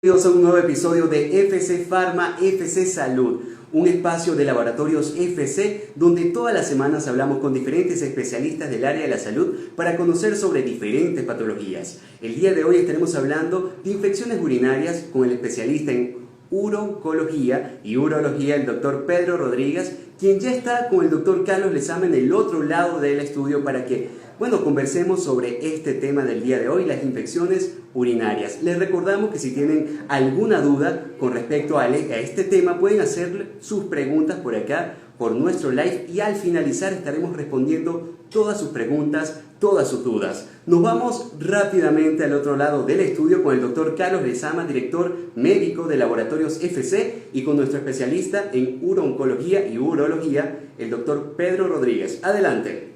Bienvenidos a un nuevo episodio de FC Pharma, FC Salud, un espacio de laboratorios FC donde todas las semanas hablamos con diferentes especialistas del área de la salud para conocer sobre diferentes patologías. El día de hoy estaremos hablando de infecciones urinarias con el especialista en urooncología y urología, el doctor Pedro Rodríguez, quien ya está con el doctor Carlos Lezama en el otro lado del estudio para que, conversemos sobre este tema del día de hoy, las infecciones urinarias. Les recordamos que si tienen alguna duda con respecto a este tema, pueden hacer sus preguntas por acá, por nuestro live, y al finalizar estaremos respondiendo todas sus preguntas, todas sus dudas. Nos vamos rápidamente al otro lado del estudio con el doctor Carlos Lezama, director médico de Laboratorios FC, y con nuestro especialista en urooncología y urología, el doctor Pedro Rodríguez. Adelante.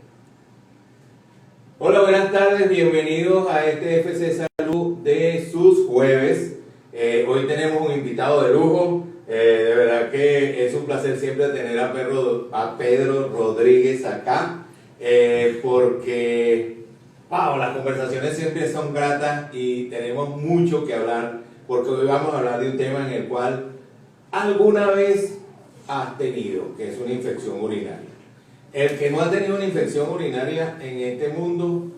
Hola, buenas tardes, bienvenidos a este FC Salud de sus jueves. Hoy tenemos un invitado de lujo, de verdad que es un placer siempre tener a Pedro Rodríguez acá, porque las conversaciones siempre son gratas y tenemos mucho que hablar, porque hoy vamos a hablar de un tema en el cual alguna vez has tenido, que es una infección urinaria. El que no ha tenido una infección urinaria en este mundo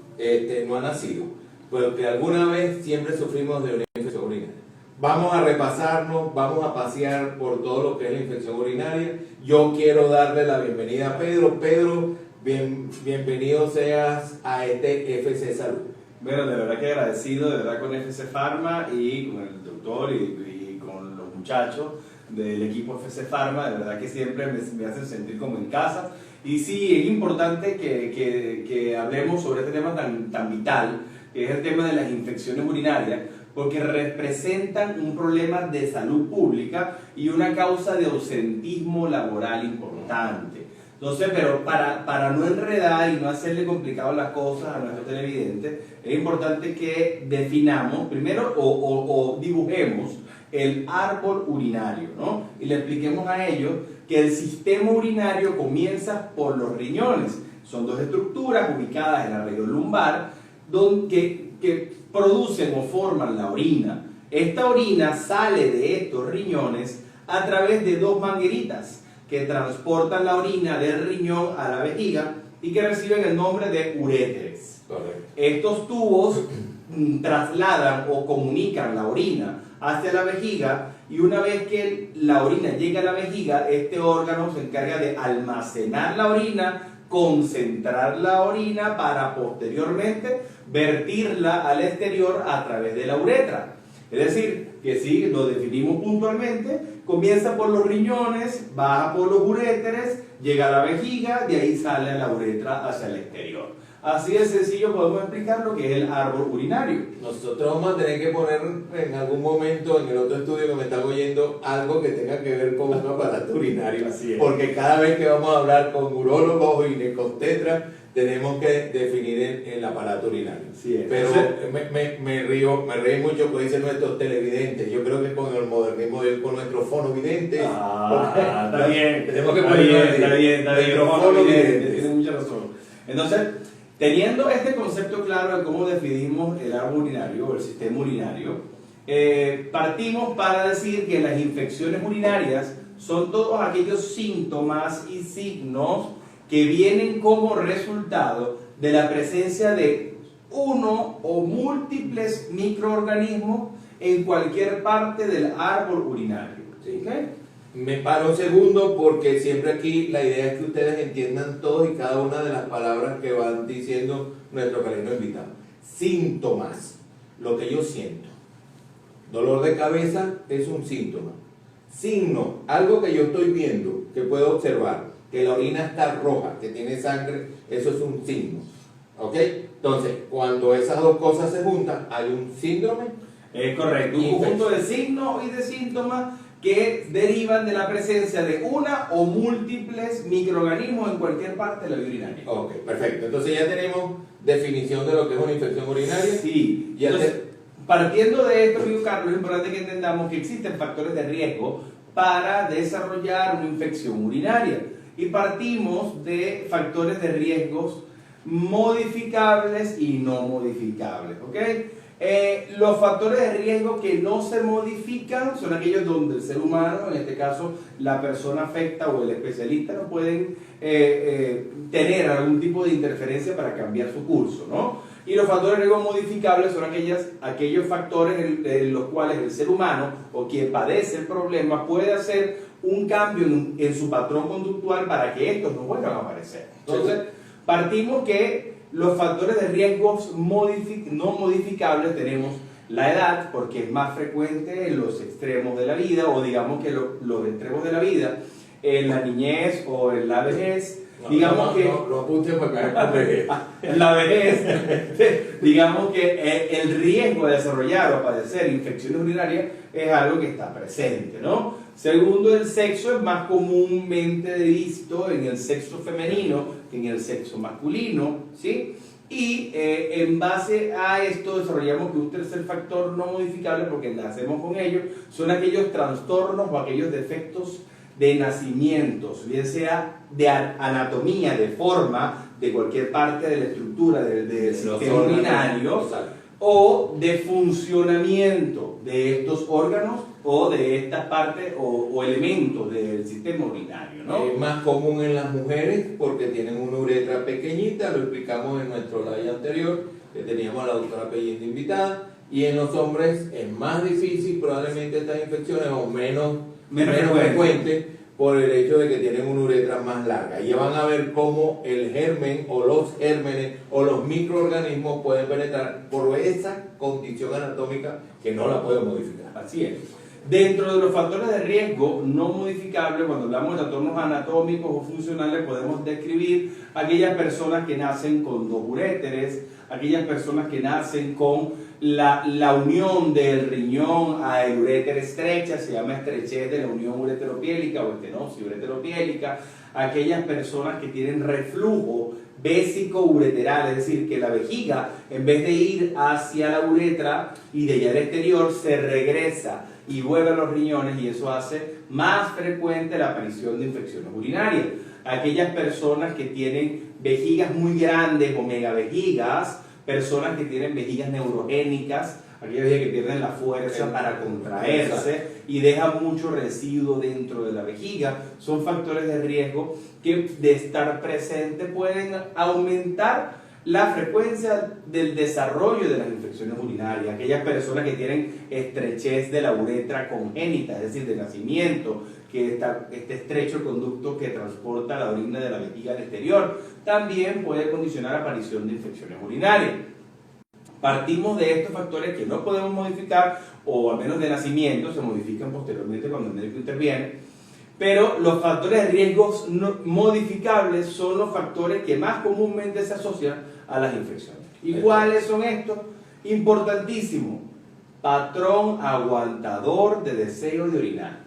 no ha nacido, pero que alguna vez siempre sufrimos de una infección urinaria. Vamos a repasarnos, vamos a pasear por todo lo que es la infección urinaria. Yo quiero darle la bienvenida a Pedro. Pedro, bienvenido seas a este FC Salud. Bueno, de verdad que agradecido, de verdad con FC Pharma y con el doctor y con los muchachos del equipo FC Pharma, de verdad que siempre me hacen sentir como en casa. Y sí, es importante que hablemos sobre este tema tan vital, que es el tema de las infecciones urinarias, porque representan un problema de salud pública y una causa de ausentismo laboral importante. Entonces, pero para no enredar y no hacerle complicado las cosas a nuestros televidentes, es importante que definamos primero o dibujemos el árbol urinario, ¿no? Y le expliquemos a ellos que el sistema urinario comienza por los riñones. Son dos estructuras ubicadas en la región lumbar que producen o forman la orina. Esta orina sale de estos riñones a través de dos mangueritas que transportan la orina del riñón a la vejiga y que reciben el nombre de uréteres. Correcto. Estos tubos trasladan o comunican la orina hacia la vejiga, y una vez que la orina llega a la vejiga, este órgano se encarga de almacenar la orina, concentrar la orina para posteriormente vertirla al exterior a través de la uretra. Es decir, que si lo definimos puntualmente, comienza por los riñones, baja por los uréteres, llega a la vejiga, de ahí sale a la uretra hacia el exterior. Así de sencillo podemos explicar lo que es el árbol urinario. Nosotros vamos a tener que poner en algún momento en el otro estudio que me están oyendo algo que tenga que ver con un aparato urinario. Así es. Porque cada vez que vamos a hablar con urólogos o ginecobstetras tenemos que definir el aparato urinario. Así es. Pero me reí mucho porque dicen nuestros televidentes. Yo creo que con el modernismo y con nuestros fonovidentes. Está bien. Tenemos que Está bien. Nuestros fonovidentes. Tiene mucha razón. Entonces, teniendo este concepto claro de cómo definimos el árbol urinario o el sistema urinario, partimos para decir que las infecciones urinarias son todos aquellos síntomas y signos que vienen como resultado de la presencia de uno o múltiples microorganismos en cualquier parte del árbol urinario. ¿Sí? ¿Okay? Me paro un segundo porque siempre aquí la idea es que ustedes entiendan todos y cada una de las palabras que van diciendo nuestro querido invitado. Síntomas, lo que yo siento. Dolor de cabeza es un síntoma. Signo, algo que yo estoy viendo, que puedo observar, que la orina está roja, que tiene sangre, eso es un signo. ¿Ok? Entonces, cuando esas dos cosas se juntan, hay un síndrome. Es correcto, un conjunto de signos y de síntomas que derivan de la presencia de una o múltiples microorganismos en cualquier parte de la vía urinaria. Ok, perfecto. Entonces ya tenemos definición de lo que es una infección urinaria. Sí. Entonces, partiendo de esto, amigo Carlos, es importante que entendamos que existen factores de riesgo para desarrollar una infección urinaria. Y partimos de factores de riesgos modificables y no modificables. ¿Ok? Los factores de riesgo que no se modifican son aquellos donde el ser humano, en este caso la persona afecta o el especialista, no pueden tener algún tipo de interferencia para cambiar su curso, ¿no? Y los factores de riesgo modificables son aquellos factores en los cuales el ser humano o quien padece el problema puede hacer un cambio en su patrón conductual para que estos no vuelvan a aparecer. Entonces, partimos que los factores de riesgos no modificables tenemos la edad, porque es más frecuente en los extremos de la vida, o digamos que los extremos de la vida, en la niñez o en la vejez, digamos que lo apunte para acá. en la vejez, digamos que el riesgo de desarrollar o padecer infecciones urinarias es algo que está presente, ¿no? Segundo, el sexo es más comúnmente visto en el sexo femenino que en el sexo masculino, ¿sí? Y en base a esto desarrollamos que un tercer factor no modificable, porque nacemos con ello, son aquellos trastornos o aquellos defectos de nacimientos, bien sea de anatomía, de forma, de cualquier parte de la estructura del sistema urinario, o de funcionamiento de estos órganos o de estas partes o elementos del sistema urinario, ¿no? Es más común en las mujeres porque tienen una uretra pequeñita, lo explicamos en nuestro live anterior, que teníamos a la doctora Pellindo invitada, y en los hombres es más difícil probablemente estas infecciones o menos frecuentes por el hecho de que tienen una uretra más larga. Y ya van a ver cómo el germen o los gérmenes o los microorganismos pueden penetrar por esa condición anatómica que no la pueden modificar. Así es. Dentro de los factores de riesgo no modificables, cuando hablamos de trastornos anatómicos o funcionales, podemos describir aquellas personas que nacen con dos uréteres, aquellas personas que nacen con la unión del riñón a el uréter estrecha, se llama estrechez de la unión ureteropiélica o estenosis ureteropiélica, aquellas personas que tienen reflujo vésico-ureteral, es decir, que la vejiga, en vez de ir hacia la uretra y de allá al exterior, se regresa y vuelve a los riñones, y eso hace más frecuente la aparición de infecciones urinarias. Aquellas personas que tienen vejigas muy grandes o megavejigas, personas que tienen vejigas neurogénicas, aquellas vejigas que pierden la fuerza para contraerse y dejan mucho residuo dentro de la vejiga, son factores de riesgo que de estar presentes pueden aumentar la frecuencia del desarrollo de las infecciones urinarias. Aquellas personas que tienen estrechez de la uretra congénita, es decir, de nacimiento, que está estrecho el conducto que transporta la orina de la vejiga al exterior, también puede condicionar la aparición de infecciones urinarias. Partimos de estos factores que no podemos modificar, o al menos de nacimiento, se modifican posteriormente cuando el médico interviene, pero los factores de riesgos no modificables son los factores que más comúnmente se asocian a las infecciones. ¿Y cuáles son estos? Importantísimo, patrón aguantador de deseo de orinar,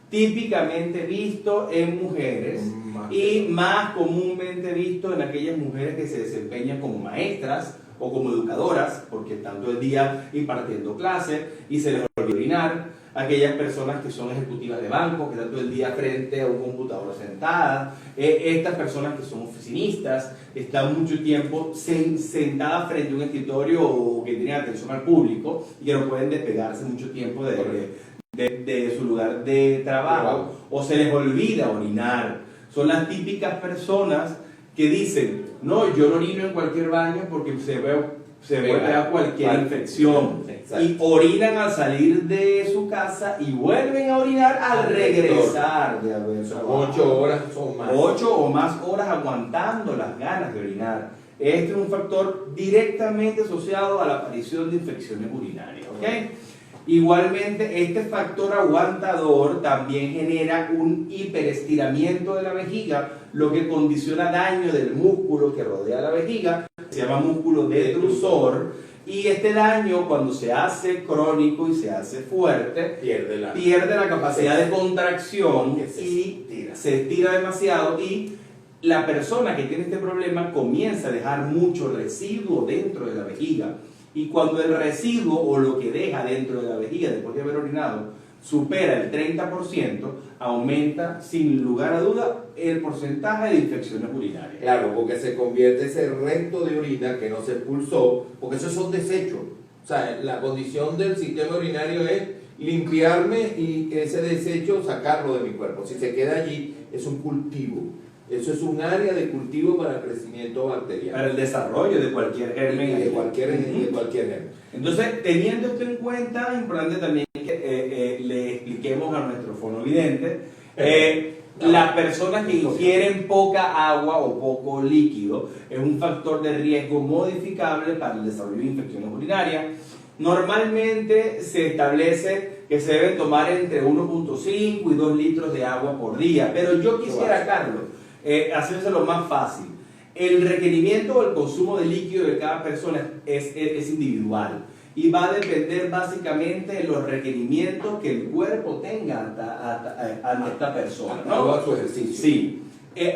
típicamente visto en mujeres y más comúnmente visto en aquellas mujeres que se desempeñan como maestras o como educadoras, porque están todo el día impartiendo clases y se les olvida orinar. Aquellas personas que son ejecutivas de banco, que están todo el día frente a un computador sentadas, estas personas que son oficinistas, están mucho tiempo sentadas frente a un escritorio o que tienen atención al público y que no pueden despegarse mucho tiempo de su lugar de trabajo, o se les olvida orinar. Son las típicas personas que dicen, no, yo no orino en cualquier baño porque se vuelve a cualquier infección. Exacto. Y orinan al salir de su casa y vuelven a orinar al regresar de haber trabajado. 8 horas o más. 8 o más horas aguantando las ganas de orinar. Este es un factor directamente asociado a la aparición de infecciones urinarias, ¿ok? Igualmente, este factor aguantador también genera un hiperestiramiento de la vejiga, lo que condiciona daño del músculo que rodea la vejiga, se llama músculo detrusor, y este daño, cuando se hace crónico y se hace fuerte, pierde la capacidad de contracción y se estira demasiado, y la persona que tiene este problema comienza a dejar mucho residuo dentro de la vejiga. Y cuando el residuo o lo que deja dentro de la vejiga después de haber orinado supera el 30%, aumenta sin lugar a duda el porcentaje de infecciones urinarias. Claro, porque se convierte ese resto de orina que no se expulsó, porque esos son desechos. O sea, la condición del sistema urinario es limpiarme y ese desecho sacarlo de mi cuerpo. Si se queda allí, es un cultivo. Eso es un área de cultivo para el crecimiento bacteriano. Para el desarrollo de cualquier germen. De cualquier germen. Entonces, teniendo esto en cuenta, es importante también que le expliquemos a nuestro fonovidente las personas que ingieren poca agua o poco líquido es un factor de riesgo modificable para el desarrollo de infecciones urinarias. Normalmente se establece que se deben tomar entre 1.5 y 2 litros de agua por día, pero yo quisiera, Carlos, hacérselo más fácil. El requerimiento o el consumo de líquido de cada persona es individual y va a depender básicamente de los requerimientos que el cuerpo tenga ante esta persona, ¿no? A su ejercicio. Sí,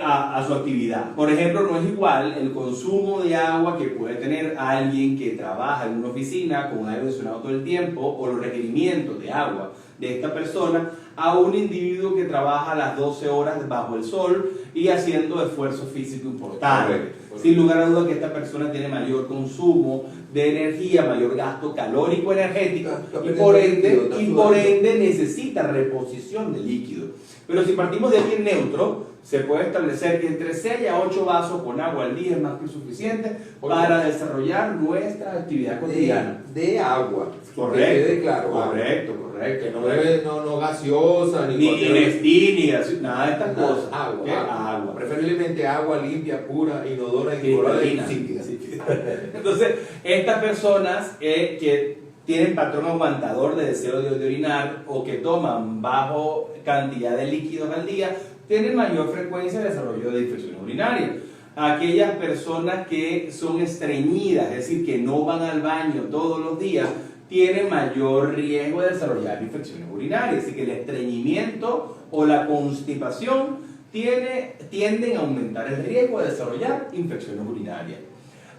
a su actividad. Por ejemplo, no es igual el consumo de agua que puede tener alguien que trabaja en una oficina con aire acondicionado todo el tiempo, o los requerimientos de agua de esta persona, a un individuo que trabaja las 12 horas bajo el sol y haciendo esfuerzo físico importante. Sin lugar a dudas que esta persona tiene mayor consumo de energía, mayor gasto calórico energético y por ende necesita reposición de líquido. Pero si partimos de alguien neutro, se puede establecer que entre 6 a 8 vasos con agua al día es más que suficiente para desarrollar nuestra actividad cotidiana. De agua. Correcto, que quede claro, correcto. Que no bebe no gaseosa, ni Nestlé, ni así, nada de estas cosas. Agua. Preferiblemente agua limpia, pura, inodora y insípida. Entonces, estas personas que tienen patrón aguantador de deseo de orinar o que toman bajo cantidad de líquidos al día, tienen mayor frecuencia de desarrollo de infecciones urinarias. Aquellas personas que son estreñidas, es decir, que no van al baño todos los días, tienen mayor riesgo de desarrollar infecciones urinarias. Así que el estreñimiento o la constipación tienden a aumentar el riesgo de desarrollar infecciones urinarias.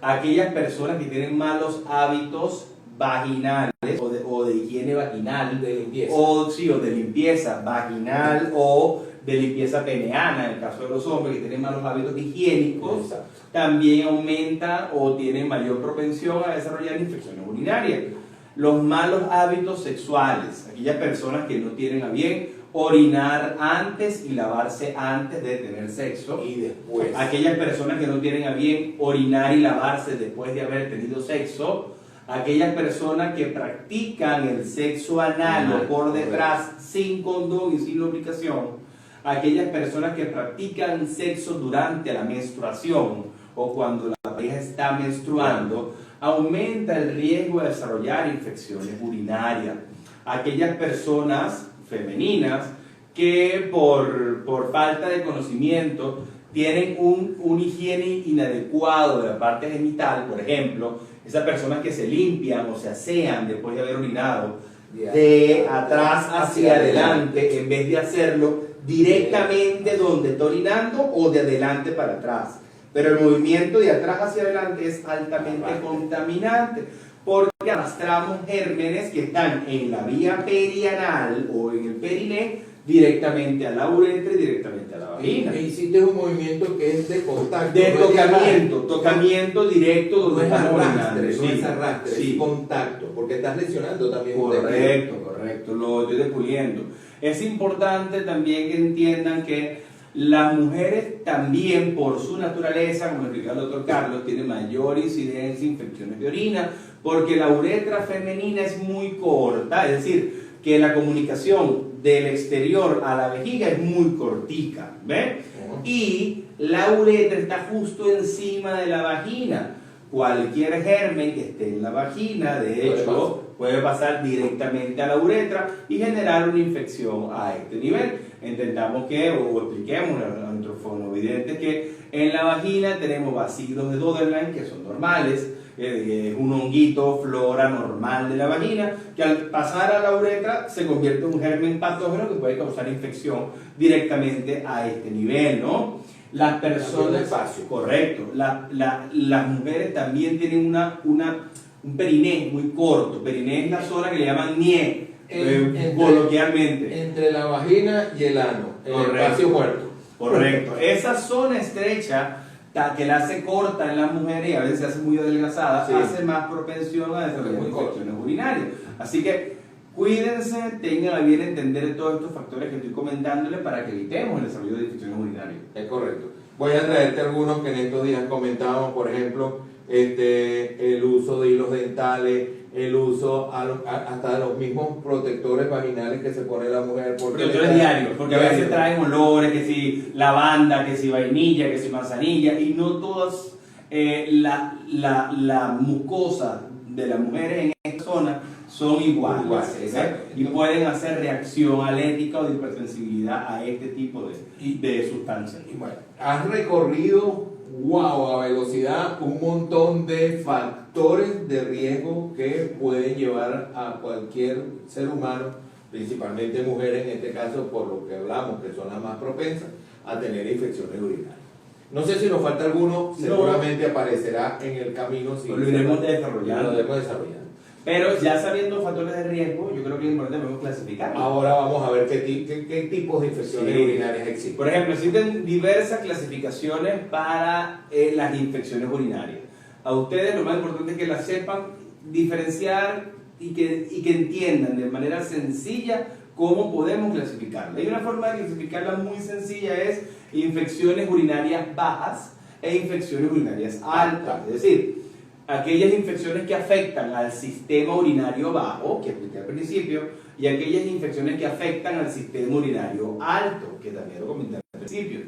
Aquellas personas que tienen malos hábitos vaginales o de higiene vaginal, de limpieza. o de limpieza vaginal o de limpieza peneana, en el caso de los hombres que tienen malos hábitos higiénicos, Exacto. también aumenta o tienen mayor propensión a desarrollar infecciones urinarias. Los malos hábitos sexuales, aquellas personas que no tienen a bien orinar antes y lavarse antes de tener sexo, Y después. aquellas personas que no tienen a bien orinar y lavarse después de haber tenido sexo, aquellas personas que practican el sexo anal o por detrás sin condón y sin lubricación, aquellas personas que practican sexo durante la menstruación o cuando la pareja está menstruando, aumenta el riesgo de desarrollar infecciones urinarias. Aquellas personas femeninas que por falta de conocimiento tienen un higiene inadecuado de la parte genital, por ejemplo, esas personas que se limpian o se asean después de haber orinado de atrás hacia adelante en vez de hacerlo directamente donde está orinando o de adelante para atrás. Pero el movimiento de atrás hacia adelante es altamente contaminante porque arrastramos gérmenes que están en la vía perianal o en el periné directamente a la uretra y directamente a la vagina. E hiciste un movimiento que es de contacto. De tocamiento directo donde No es estamos arrastre, orinando. no es arrastre, Sí. es contacto, porque estás lesionando también. Correcto, lo estoy descubriendo. Es importante también que entiendan que las mujeres también, por su naturaleza, como explicó el doctor Carlos, tienen mayor incidencia de infecciones de orina, porque la uretra femenina es muy corta, es decir, que la comunicación del exterior a la vejiga es muy cortica, ¿ven? Y la uretra está justo encima de la vagina. Cualquier germen que esté en la vagina, de hecho, puede pasar directamente a la uretra y generar una infección a este nivel. Entendamos que, o expliquemos a nuestros fonovidentes que en la vagina tenemos bacillos de Doderlein que son normales, es un honguito, flora normal de la vagina, que al pasar a la uretra se convierte en un germen patógeno que puede causar infección directamente a este nivel, ¿no? Las personas, correcto, las mujeres también tienen un periné muy corto. Periné es la zona que le llaman nie, coloquialmente. Entre la vagina y el ano, el Correcto. espacio muerto. Correcto. Esa zona estrecha que la hace corta en las mujeres y a veces se hace muy adelgazada, Sí. hace más propensión a desarrollar infecciones urinarias. Así que cuídense, tengan a bien entender todos estos factores que estoy comentándoles para que evitemos el desarrollo de infecciones urinarias. Es correcto. Voy a traerte algunos que en estos días comentábamos, por ejemplo, el uso de hilos dentales, el uso hasta de los mismos protectores vaginales que se pone la mujer. Protectores diarios, porque a veces traen olores, que si lavanda, que si vainilla, que si manzanilla, y no todas la mucosa de las mujeres en esta zona son iguales, y pueden hacer reacción alérgica o de hipersensibilidad a este tipo de sustancias. Y bueno, has recorrido, wow, a velocidad, un montón de factores de riesgo que pueden llevar a cualquier ser humano, principalmente mujeres en este caso, por lo que hablamos, que son las más propensas a tener infecciones urinarias. No sé si nos falta alguno, seguramente aparecerá en el camino. Si lo iremos desarrollando. Lo iremos desarrollando. Pero ya sabiendo factores de riesgo, yo creo que es importante podemos clasificar. Ahora vamos a ver qué tipos de infecciones urinarias existen. Por ejemplo, existen diversas clasificaciones para las infecciones urinarias. A ustedes lo más importante es que las sepan diferenciar y que entiendan de manera sencilla cómo podemos clasificarla. Hay una forma de clasificarla muy sencilla, es infecciones urinarias bajas e infecciones urinarias altas. Es decir, aquellas infecciones que afectan al sistema urinario bajo, que expliqué al principio, y aquellas infecciones que afectan al sistema urinario alto, que también lo comenté al principio.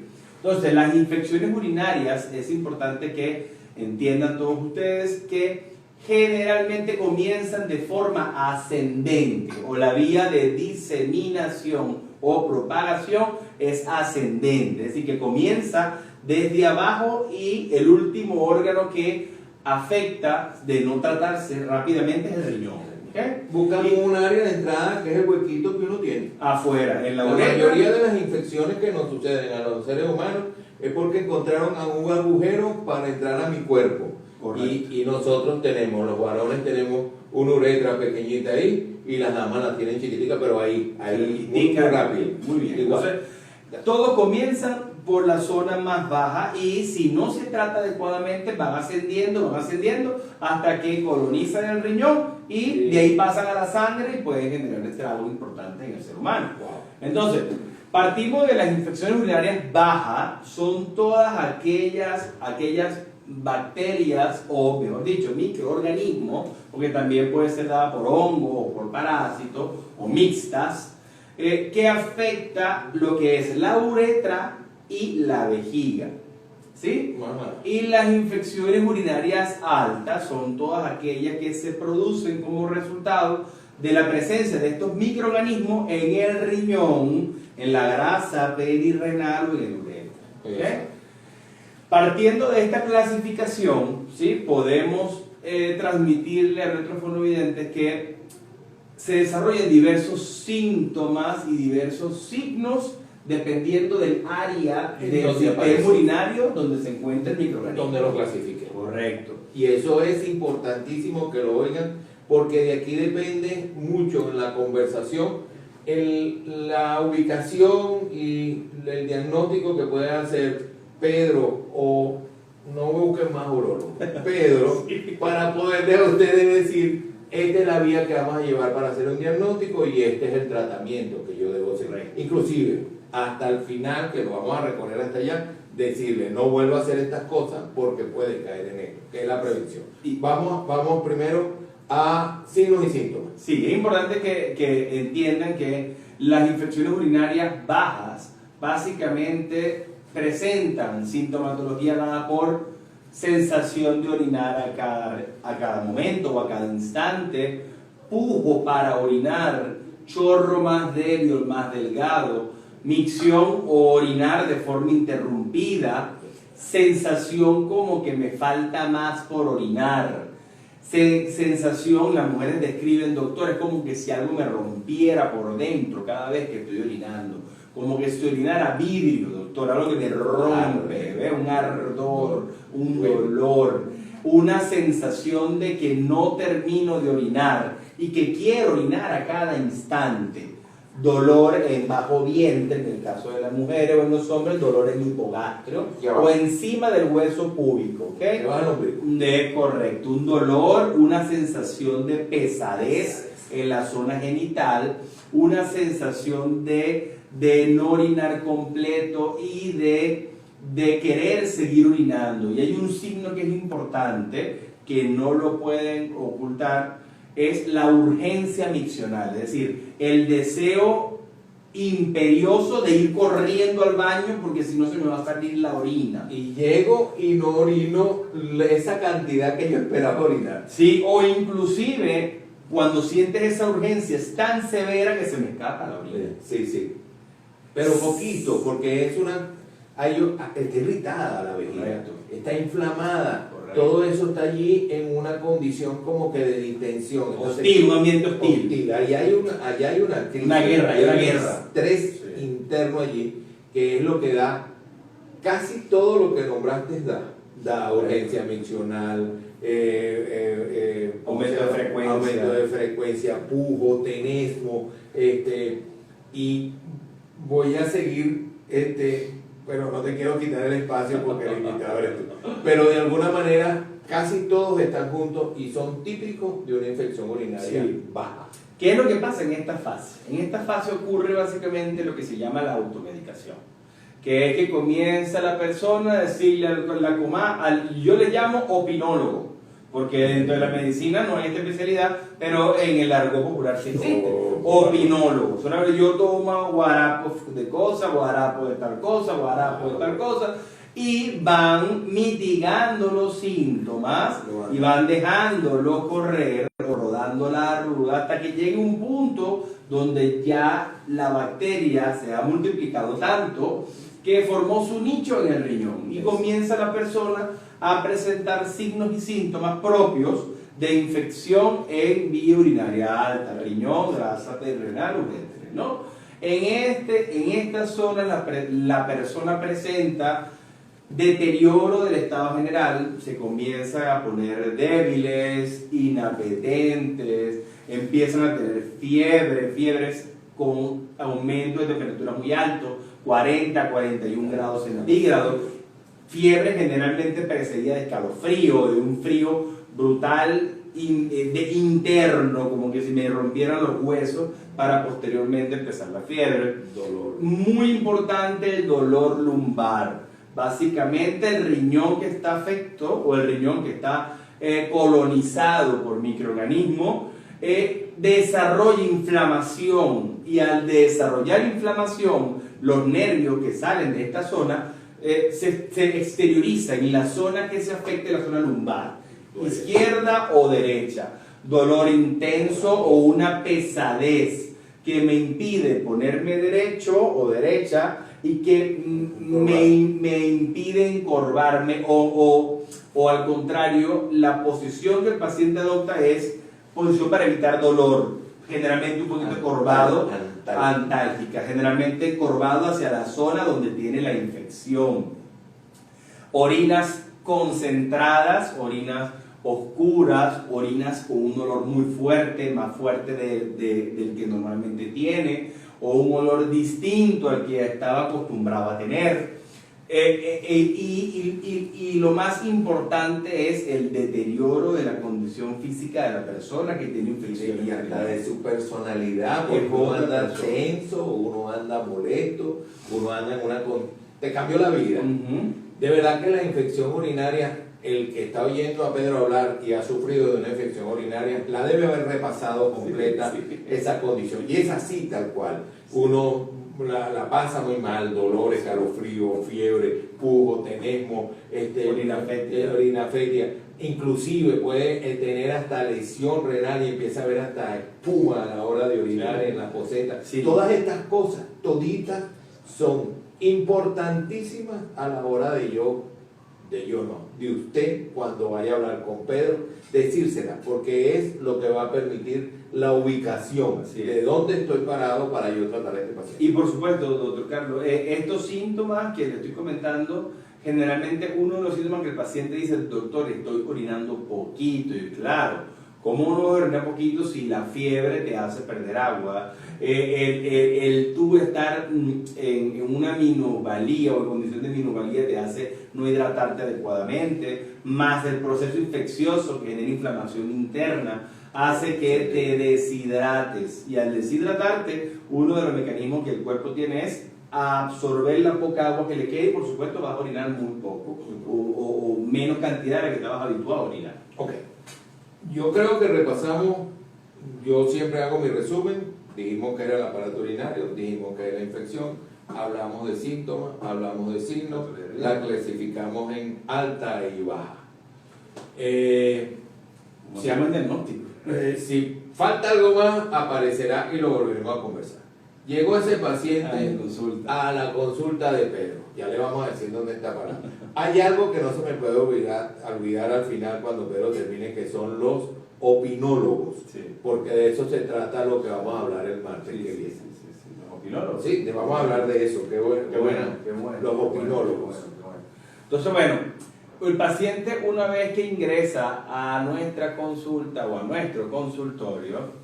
Entonces, las infecciones urinarias, es importante que entiendan todos ustedes que generalmente comienzan de forma ascendente, o la vía de diseminación o propagación es ascendente, es decir, que comienza desde abajo y el último órgano que afecta de no tratarse rápidamente es el riñón. ¿Okay? Buscamos un área de entrada que es el huequito que uno tiene. Afuera, en la La mayoría de las infecciones que nos suceden a los seres humanos es porque encontraron un agujero para entrar a mi cuerpo. Y nosotros tenemos, los varones tenemos una uretra pequeñita ahí y las damas la tienen chiquitica, pero ahí muy rápido. Muy bien. Entonces, todo comienza por la zona más baja y si no se trata adecuadamente van ascendiendo hasta que colonizan el riñón y de ahí pasan a la sangre y pueden generar estragos importantes en el ser humano. Entonces, partimos de las infecciones urinarias bajas, son todas aquellas bacterias o, mejor dicho, microorganismos, porque también puede ser dada por hongo o por parásitos o mixtas, que afecta lo que es la uretra y la vejiga, ¿sí? Y las infecciones urinarias altas son todas aquellas que se producen como resultado de la presencia de estos microorganismos en el riñón, en la grasa perirrenal o en el uretra. ¿Okay? Partiendo de esta clasificación, ¿sí? Podemos transmitirle a nuestros fonovidentes que se desarrollan diversos síntomas y diversos signos dependiendo del área del sistema urinario donde se encuentra el microorganismo. Donde lo clasifique. Correcto. Y eso es importantísimo que lo oigan, porque de aquí depende mucho en la conversación la ubicación y el diagnóstico que puede hacer Pedro, o no busquen más urólogos, Pedro, sí, para poderle a ustedes decir: esta es la vía que vamos a llevar para hacer un diagnóstico y este es el tratamiento que yo debo hacer. Inclusive, hasta el final, que lo vamos a recorrer hasta allá, decirle: no vuelva a hacer estas cosas porque puede caer en esto, que es la prevención. Y vamos primero a signos y síntomas. Sí, es importante que entiendan que las infecciones urinarias bajas básicamente presentan sintomatología dada por sensación de orinar a cada momento o a cada instante, pujo para orinar, chorro más débil o más delgado, micción o orinar de forma interrumpida, sensación como que me falta más por orinar, sensación, las mujeres describen, doctor, es como que si algo me rompiera por dentro cada vez que estoy orinando, como que si orinara vidrio, doctor, algo que me rompe, ¿ve? Un ardor, un dolor, una sensación de que no termino de orinar y que quiero orinar a cada instante, dolor en bajo vientre, en el caso de las mujeres, o en los hombres, dolor en hipogastrio o encima del hueso púbico, ¿ok? Correcto, un dolor, una sensación de pesadez en la zona genital, una sensación de no orinar completo y de querer seguir orinando. Y hay un signo que es importante, que no lo pueden ocultar, es la urgencia miccional, es decir, el deseo imperioso de ir corriendo al baño porque si no se me va a salir la orina. Y llego y no orino esa cantidad que yo esperaba orinar. Sí, o inclusive cuando sientes esa urgencia es tan severa que se me escapa la orina. Sí, sí. Pero poquito, porque es está irritada la vejiga, Correcto. está inflamada. Correcto. Todo eso está allí en una condición como que de distensión. Entonces, Hostil, un ambiente hostil. Allá hay una crisis, Una guerra, hay una un guerra. estrés interno allí, que es lo que da casi todo lo que nombraste da urgencia miccional, aumento de frecuencia, pujo, tenesmo, y voy a seguir, bueno, no te quiero quitar el espacio porque el invitado eres tú, pero de alguna manera casi todos están juntos y son típicos de una infección urinaria baja. ¿Qué es lo que pasa en esta fase? En esta fase ocurre básicamente lo que se llama la automedicación, que es que comienza la persona a decirle yo le llamo opinólogo, porque dentro de la medicina no hay esta especialidad, pero en el argot popular sí existe. Opinólogo. Solamente yo tomo guarapo de cosa, guarapo de tal cosa, guarapo de tal cosa, y van mitigando los síntomas y van dejándolo correr o rodando la arruga hasta que llegue un punto donde ya la bacteria se ha multiplicado tanto que formó su nicho en el riñón y comienza la persona a presentar signos y síntomas propios de infección en vía urinaria alta, riñón, grasa renal, uretra, ¿no? En esta zona la persona presenta deterioro del estado general, se comienza a poner débiles, inapetentes, empiezan a tener fiebres con aumento de temperatura muy alto, 40, 41 grados centígrados, fiebre generalmente precedida de escalofrío, de un frío brutal interno, como que si me rompieran los huesos para posteriormente empezar la fiebre. Dolor. Muy importante el dolor lumbar. Básicamente el riñón que está afecto o el riñón que está colonizado por microorganismos desarrolla inflamación, y al desarrollar inflamación los nervios que salen de esta zona se exteriorizan, y la zona que se afecta es la zona lumbar, izquierda o derecha, dolor intenso o una pesadez que me impide ponerme derecho o derecha y que me impide encorvarme o al contrario, la posición que el paciente adopta es posición para evitar dolor, generalmente un poquito corvado, antálgica, generalmente corvado hacia la zona donde tiene la infección. Orinas concentradas, orinas oscuras, orinas con un olor muy fuerte, más fuerte del que normalmente tiene, o un olor distinto al que estaba acostumbrado a tener. Y lo más importante es el deterioro de la condición física de la persona que tiene infección. Y hasta de su personalidad, porque uno anda tenso, uno anda molesto, uno anda en te cambió la vida. De verdad que la infección urinaria, el que está oyendo a Pedro hablar y ha sufrido de una infección urinaria, la debe haber repasado completa esa condición. Y es así tal cual. Uno la pasa muy mal, dolor, escalofrío, fiebre, pujo, tenesmo, orina fétida. Inclusive puede tener hasta lesión renal y empieza a ver hasta espuma a la hora de orinar en la poseta. Todas estas cosas, toditas, son importantísimas a la hora de usted cuando vaya a hablar con Pedro, decírselas, porque es lo que va a permitir la ubicación de dónde estoy parado para yo tratar a este paciente. Y por supuesto, doctor Carlos, estos síntomas que le estoy comentando, generalmente uno de los síntomas que el paciente dice, doctor, estoy orinando poquito, y claro, ¿Cómo uno orinar poquito si la fiebre te hace perder agua? El tú estar en una minusvalía o en condición de minusvalía te hace no hidratarte adecuadamente, más el proceso infeccioso que genera inflamación interna hace que te deshidrates, y al deshidratarte uno de los mecanismos que el cuerpo tiene es absorber la poca agua que le quede, y por supuesto vas a orinar muy poco o menos cantidad de la que estabas habituado a orinar. Ok, yo creo que repasamos, yo siempre hago mi resumen. Dijimos que era el aparato urinario, dijimos que era la infección, hablamos de síntomas, hablamos de signos, la clasificamos en alta y baja. ¿Cómo se llama el diagnóstico? Si falta algo más, aparecerá y lo volveremos a conversar. Llegó ese paciente a la consulta de Pedro, ya le vamos a decir dónde está parado. Hay algo que no se me puede olvidar al final cuando Pedro termine, que son los opinólogos, sí, porque de eso se trata lo que vamos a hablar el martes que viene. Los opinólogos. Sí, vamos a hablar de eso, qué bueno. Los opinólogos. Entonces, bueno, el paciente, una vez que ingresa a nuestra consulta o a nuestro consultorio,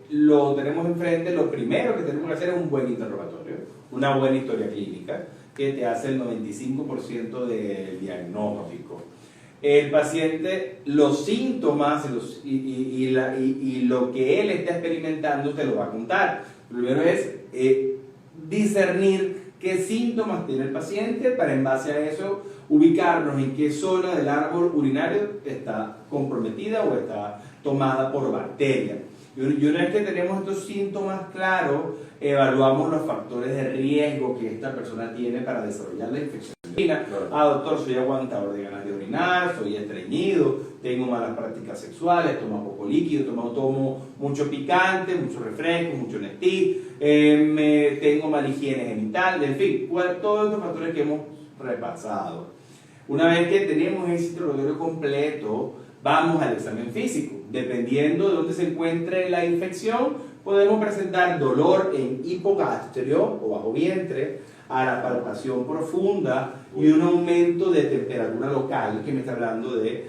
lo tenemos enfrente. Lo primero que tenemos que hacer es un buen interrogatorio, una buena historia clínica que te hace el 95% del diagnóstico. El paciente, los síntomas y lo que él está experimentando te lo va a contar. Lo primero es discernir qué síntomas tiene el paciente para, en base a eso, ubicarnos en qué zona del árbol urinario está comprometida o está tomada por bacterias. Y una vez que tenemos estos síntomas claros, evaluamos los factores de riesgo que esta persona tiene para desarrollar la infección. Doctor, soy aguantador de ganas de orinar, soy estreñido, tengo malas prácticas sexuales, tomo poco líquido, tomo mucho picante, mucho refresco, mucho Nestlé, tengo mala higiene genital, en fin, todos estos factores que hemos repasado. Una vez que tenemos ese interrogatorio completo, vamos al examen físico. Dependiendo de dónde se encuentre la infección, podemos presentar dolor en hipogastrio o bajo vientre, a la palpación profunda y un aumento de temperatura local, que me está hablando de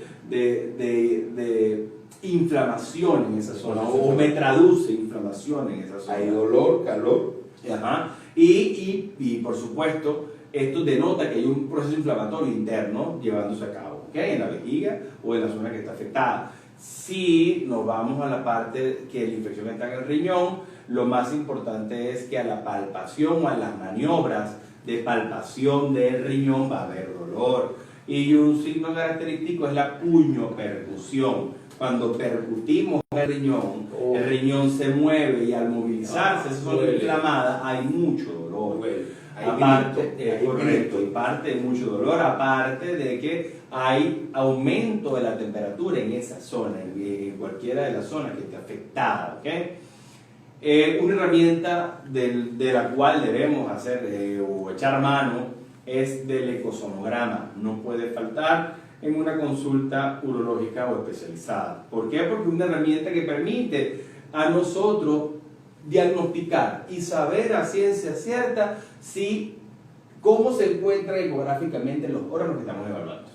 inflamación en esa zona, o me traduce inflamación en esa zona. Hay dolor, calor. Ajá. Y por supuesto, esto denota que hay un proceso inflamatorio interno llevándose a cabo, ¿okay? En la vejiga o en la zona que está afectada. Si nos vamos a la parte que la infección está en el riñón, lo más importante es que a la palpación o a las maniobras de palpación del riñón va a haber dolor. Y un signo característico es la puñopercusión. Cuando percutimos el riñón se mueve, y al movilizarse esa zona inflamada hay mucho dolor. Correcto, y parte de mucho dolor, aparte de que hay aumento de la temperatura en esa zona, en cualquiera de las zonas que esté afectada, ¿okay? Una herramienta de la cual debemos hacer o echar mano es del ecosonograma. No puede faltar en una consulta urológica o especializada. ¿Por qué? Porque es una herramienta que permite a nosotros diagnosticar y saber a ciencia cierta cómo se encuentran ecográficamente los órganos que estamos evaluando.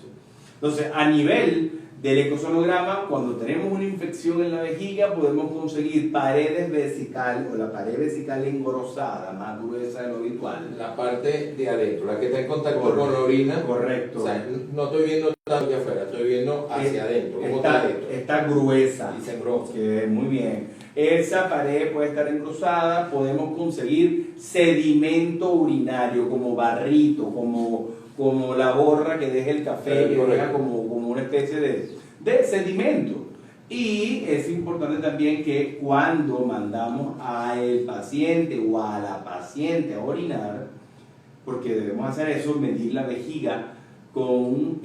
Entonces, a nivel del ecosonograma, cuando tenemos una infección en la vejiga, podemos conseguir paredes vesicales o la pared vesical engrosada, más gruesa de lo habitual. La parte de adentro, la que está en contacto con la orina. Correcto. O sea, no estoy viendo tanto hacia afuera, estoy viendo hacia adentro. Está gruesa. Y se engrosa. Muy bien. Esa pared puede estar engrosada, podemos conseguir sedimento urinario como barrito, como la borra que deja el café, que deja como una especie de sedimento. Y es importante también que cuando mandamos al paciente o a la paciente a orinar, porque debemos hacer eso, medir la vejiga con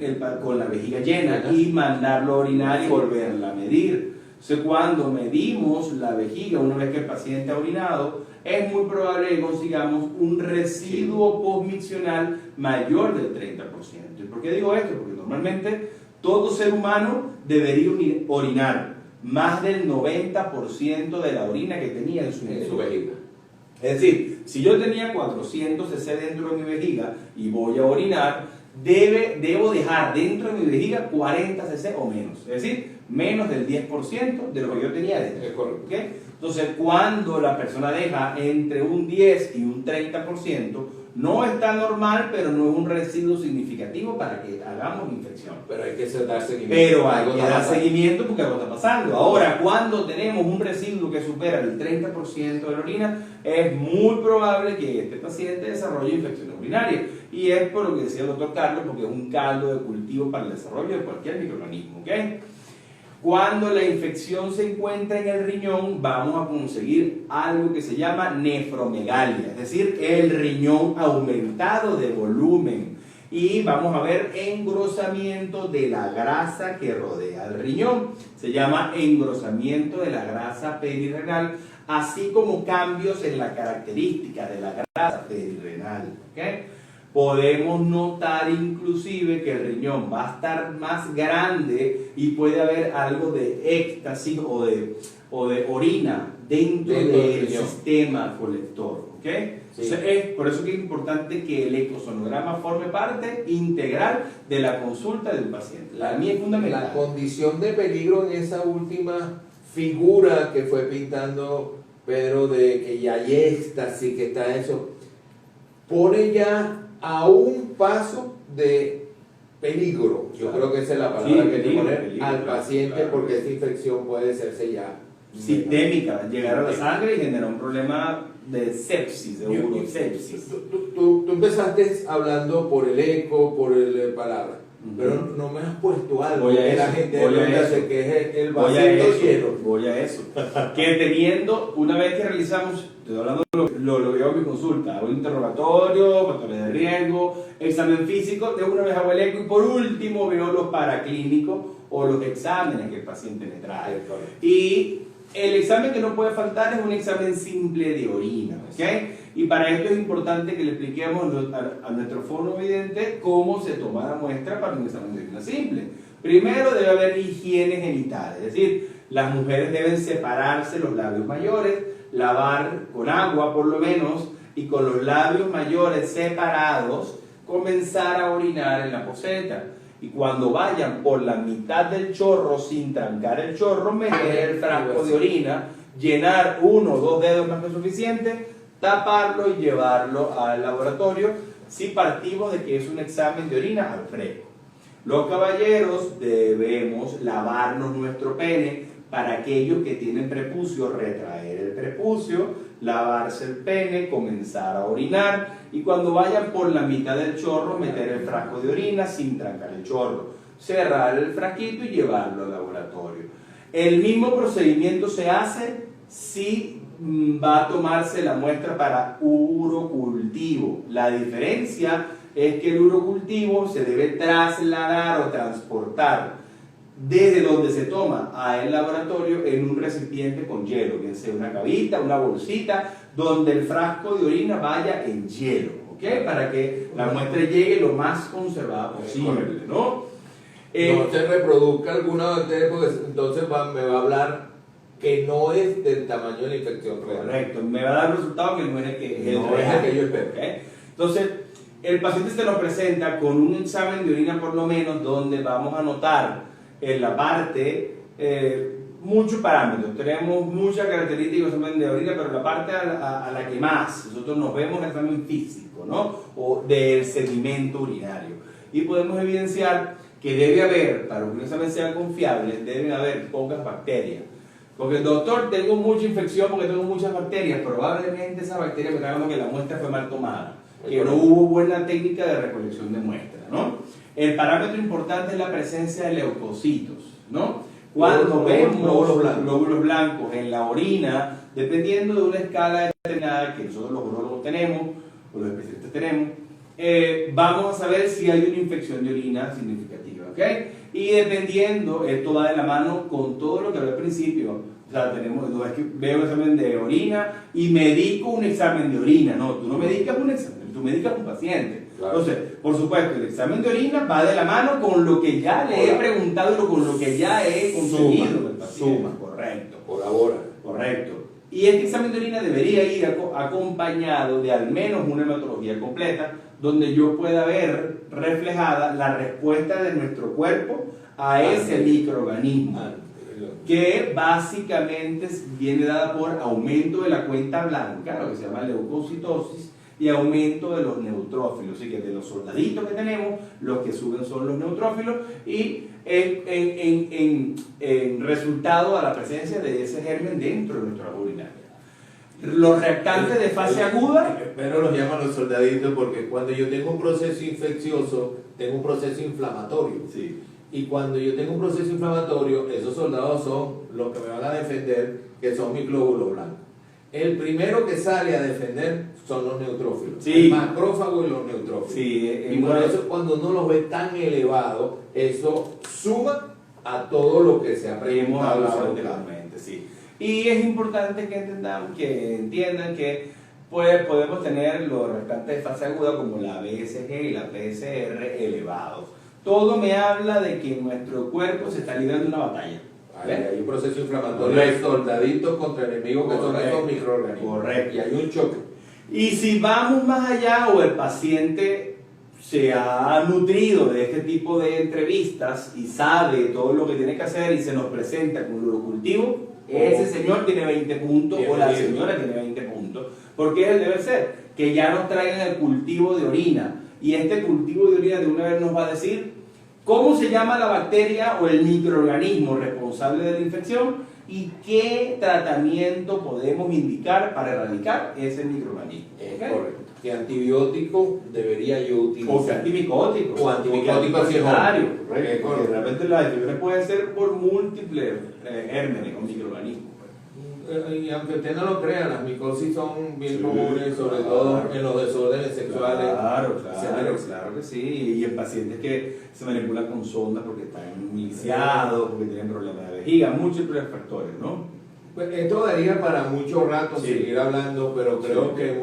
la vejiga llena y mandarlo a orinar y volverla a medir. Entonces, cuando medimos la vejiga, una vez que el paciente ha orinado, es muy probable que consigamos un residuo postmiccional mayor del 30%. ¿Y por qué digo esto? Porque normalmente todo ser humano debería orinar más del 90% de la orina que tenía en su vejiga. Es decir, si yo tenía 400 cc dentro de mi vejiga y voy a orinar, debo dejar dentro de mi vejiga 40 cc o menos. Es decir, menos del 10% de lo que yo tenía dentro. Es correcto. ¿Okay? Entonces, cuando la persona deja entre un 10 y un 30%, no está normal, pero no es un residuo significativo para que hagamos infección. Pero hay que dar seguimiento. Pero hay Algo que está dar pasando. seguimiento porque algo está pasando. Ahora, cuando tenemos un residuo que supera el 30% de la orina, es muy probable que este paciente desarrolle infección urinaria. Y es por lo que decía el doctor Carlos, porque es un caldo de cultivo para el desarrollo de cualquier microorganismo. ¿Okay? Cuando la infección se encuentra en el riñón, vamos a conseguir algo que se llama nefromegalia, es decir, el riñón aumentado de volumen. Y vamos a ver engrosamiento de la grasa que rodea el riñón. Se llama engrosamiento de la grasa perirenal, así como cambios en la característica de la grasa perirenal. ¿Okay? Podemos notar inclusive que el riñón va a estar más grande y puede haber algo de éxtasis o de orina dentro del sistema colector. ¿Okay? Sí. Entonces es por eso que es importante que el ecosonograma forme parte integral de la consulta del paciente. Para mí es fundamental. La condición de peligro en esa última figura que fue pintando Pedro, de que ya hay éxtasis, que está eso, pone ya a un paso de peligro. Yo creo que esa es la palabra Sí, que hay que poner peligro, al paciente, claro. porque esta infección puede hacerse ya Sistémica, llegar a la sangre y generar un problema de sepsis, de urosepsis. Tú empezaste hablando por el eco, por el palabra, pero no me has puesto algo Voy a que eso, la gente voy a hace, eso. que es el Voy a vasito eso, lleno. voy a eso. Que teniendo, una vez que realizamos, estoy hablando de lo que hago en mi consulta, hago interrogatorio, factores de riesgo, examen físico, de una vez hago el eco y por último veo los paraclínicos o los exámenes que el paciente me trae. Y el examen que no puede faltar es un examen simple de orina, ¿ok? Y para esto es importante que le expliquemos a nuestro fonovidente cómo se toma la muestra para un examen de orina simple. Primero debe haber higiene genital, es decir, las mujeres deben separarse los labios mayores, lavar con agua por lo menos, y con los labios mayores separados, comenzar a orinar en la poceta. Y cuando vayan por la mitad del chorro sin trancar el chorro, meter el frasco de orina, llenar 1 o 2 dedos más que suficiente, taparlo y llevarlo al laboratorio si partimos de que es un examen de orina al fresco. Los caballeros debemos lavarnos nuestro pene. Para aquellos que tienen prepucio, retraer el prepucio, lavarse el pene, comenzar a orinar y cuando vayan por la mitad del chorro meter el frasco de orina sin trancar el chorro, cerrar el frasquito y llevarlo al laboratorio. El mismo procedimiento se hace si va a tomarse la muestra para urocultivo. La diferencia es que el urocultivo se debe trasladar o transportar desde donde se toma al laboratorio en un recipiente con hielo, bien sea una cavita, una bolsita, donde el frasco de orina vaya en hielo, ¿ok? Para que la muestra llegue lo más conservada posible, ¿no? No se reproduzca alguna bacteria, porque entonces me va a hablar que no es del tamaño de la infección real. Correcto, me va a dar el resultado que no es el que No es el que yo espero. ¿Okay? Entonces, el paciente se nos presenta con un examen de orina por lo menos, donde vamos a notar en la parte muchos parámetros. Tenemos muchas características de orina, pero la parte a la que más nosotros nos vemos es el examen físico, ¿no? O del sedimento urinario. Y podemos evidenciar que debe haber, para que un examen sea confiable, deben haber pocas bacterias. Porque, doctor, tengo mucha infección porque tengo muchas bacterias. Probablemente esas bacterias me están dando que la muestra fue mal tomada, que no hubo buena técnica de recolección de muestra, ¿no? El parámetro importante es la presencia de leucocitos, ¿no? Cuando vemos glóbulos blancos en la orina, dependiendo de una escala determinada que nosotros los urólogos tenemos, o los especialistas tenemos, vamos a saber si hay una infección de orina significativa, ¿ok? Y dependiendo, esto va de la mano con todo lo que hablé al principio. O sea, no es que veo un examen de orina y medico un examen de orina. No, tú no medicas un examen, tú medicas un paciente. Claro. Entonces, por supuesto, el examen de orina va de la mano con lo que ya le he preguntado y con lo que ya he conseguido del paciente. Suma. Correcto. Colabora. Correcto. Y este examen de orina debería ir acompañado de al menos una hematología completa, donde yo pueda ver reflejada la respuesta de nuestro cuerpo a ese microorganismo, que básicamente viene dada por aumento de la cuenta blanca, lo que se llama leucocitosis, y aumento de los neutrófilos, así que de los soldaditos que tenemos, los que suben son los neutrófilos, y en resultado a la presencia de ese germen dentro de nuestra urinaria. Los reactantes de fase aguda... Pero los llaman los soldaditos porque cuando yo tengo un proceso infeccioso, tengo un proceso inflamatorio. Sí. Y cuando yo tengo un proceso inflamatorio, esos soldados son los que me van a defender, que son mis glóbulos blancos. El primero que sale a defender son los neutrófilos, sí. El macrófago y los neutrófilos. Sí, y por eso cuando uno los ve tan elevados, eso suma a todo lo que se ha preguntado anteriormente. Sí. Y es importante que entiendan que podemos tener los restantes de fase aguda como la BSG y la PCR elevados. Todo me habla de que nuestro cuerpo se está librando una batalla. Hay un proceso inflamatorio, hay soldaditos contra enemigos que son estos microorganismos. Correcto. Y hay un choque. Y si vamos más allá o el paciente se ha nutrido de este tipo de entrevistas y sabe todo lo que tiene que hacer y se nos presenta con un urocultivo, ese señor tiene 20 puntos o la señora tiene 20 puntos. Porque él debe ser que ya nos traigan el cultivo de orina. Y este cultivo de orina de una vez nos va a decir cómo se llama la bacteria o el microorganismo responsable de la infección y qué tratamiento podemos indicar para erradicar ese microorganismo. ¿Okay? Correcto. ¿Qué antibiótico debería yo utilizar? O antimicótico. O antimicótico secundario. Porque realmente las infecciones pueden ser por múltiples gérmenes o microorganismos. Y aunque usted no lo crea, las micosis son bien comunes, sobre todo en los desórdenes sexuales. Claro que sí. Y en pacientes que se manipulan con sondas porque están iniciados, porque tienen problemas de vejiga, múltiples factores, ¿no? Pues esto daría para mucho rato seguir hablando, pero creo que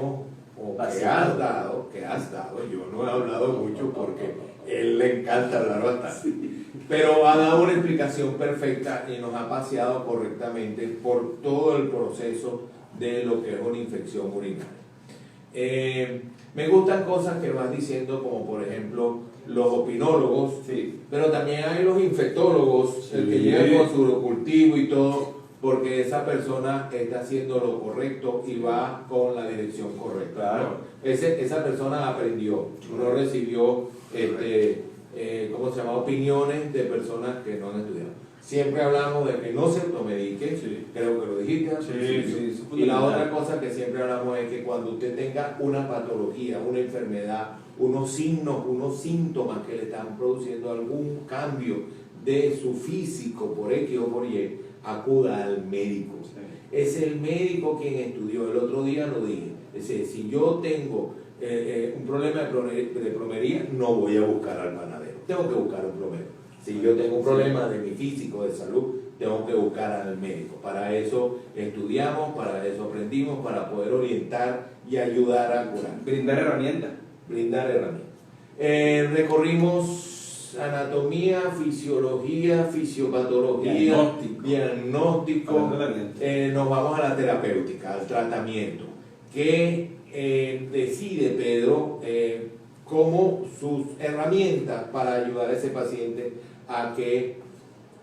que has dado, yo no he hablado mucho porque él le encanta hablar bastante. Pero ha dado una explicación perfecta y nos ha paseado correctamente por todo el proceso de lo que es una infección urinaria. Me gustan cosas que vas diciendo, como por ejemplo los opinólogos, pero también hay los infectólogos, el que llega con su urocultivo y todo, porque esa persona está haciendo lo correcto y va con la dirección correcta. Claro. Esa persona aprendió, no recibió ¿cómo se llama? Opiniones de personas que no han estudiado. Siempre hablamos de que no se automedique, creo que lo dijiste al principio. Y la otra cosa que siempre hablamos es que cuando usted tenga una patología, una enfermedad, unos signos, unos síntomas que le están produciendo algún cambio de su físico por X o por Y, acuda al médico. Es el médico quien estudió. El otro día lo dije. Es decir, si yo tengo un problema de plomería, no voy a buscar al panadero, tengo que buscar un plomero. Si yo tengo un problema de mi físico, de salud, tengo que buscar al médico. Para eso estudiamos, para eso aprendimos, para poder orientar y ayudar a curar. Brindar herramientas. Recorrimos anatomía, fisiología, fisiopatología, diagnóstico. Nos vamos a la terapéutica, al tratamiento. ¿Qué decide Pedro como sus herramientas para ayudar a ese paciente a que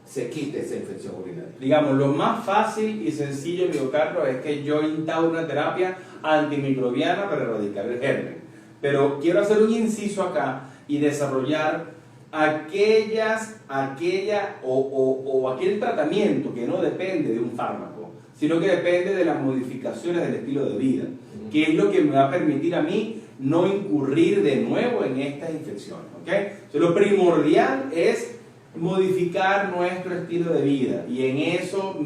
se quite esa infección urinaria? Digamos, lo más fácil y sencillo, amigo Carlos, es que yo instauro una terapia antimicrobiana para erradicar el germen. Pero quiero hacer un inciso acá y desarrollar aquel tratamiento que no depende de un fármaco, sino que depende de las modificaciones del estilo de vida, que es lo que me va a permitir a mí no incurrir de nuevo en estas infecciones. ¿Okay? Entonces, lo primordial es modificar nuestro estilo de vida, y en eso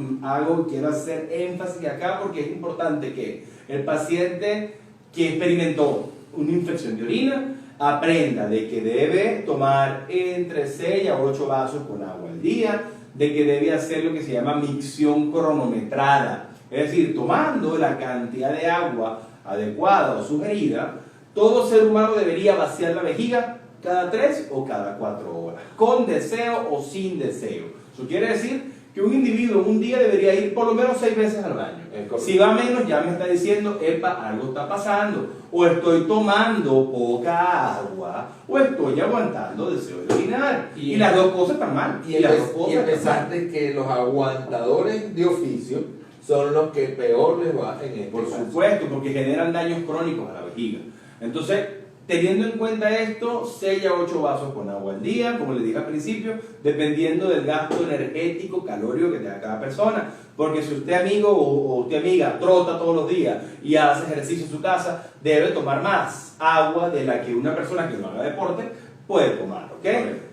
quiero hacer énfasis acá porque es importante que el paciente que experimentó una infección de orina aprenda de que debe tomar entre 6 a 8 vasos con agua al día, de que debe hacer lo que se llama micción cronometrada, es decir, tomando la cantidad de agua adecuada o sugerida. Todo ser humano debería vaciar la vejiga cada 3 o cada 4 horas, con deseo o sin deseo. Eso quiere decir que un individuo en un día debería ir por lo menos 6 veces al baño. Si va menos, ya me está diciendo, epa, algo está pasando, o estoy tomando poca agua, o estoy aguantando deseo de orinar. Y las dos cosas están mal. Y empezaste que los aguantadores de oficio son los que peor les va en este Por caso. supuesto, porque generan daños crónicos a la vejiga. Entonces, teniendo en cuenta esto, 6 a 8 vasos con agua al día, como les dije al principio, dependiendo del gasto energético, calórico que tenga cada persona. Porque si usted amigo o usted amiga trota todos los días y hace ejercicio en su casa, debe tomar más agua de la que una persona que no haga deporte puede tomar, ¿ok?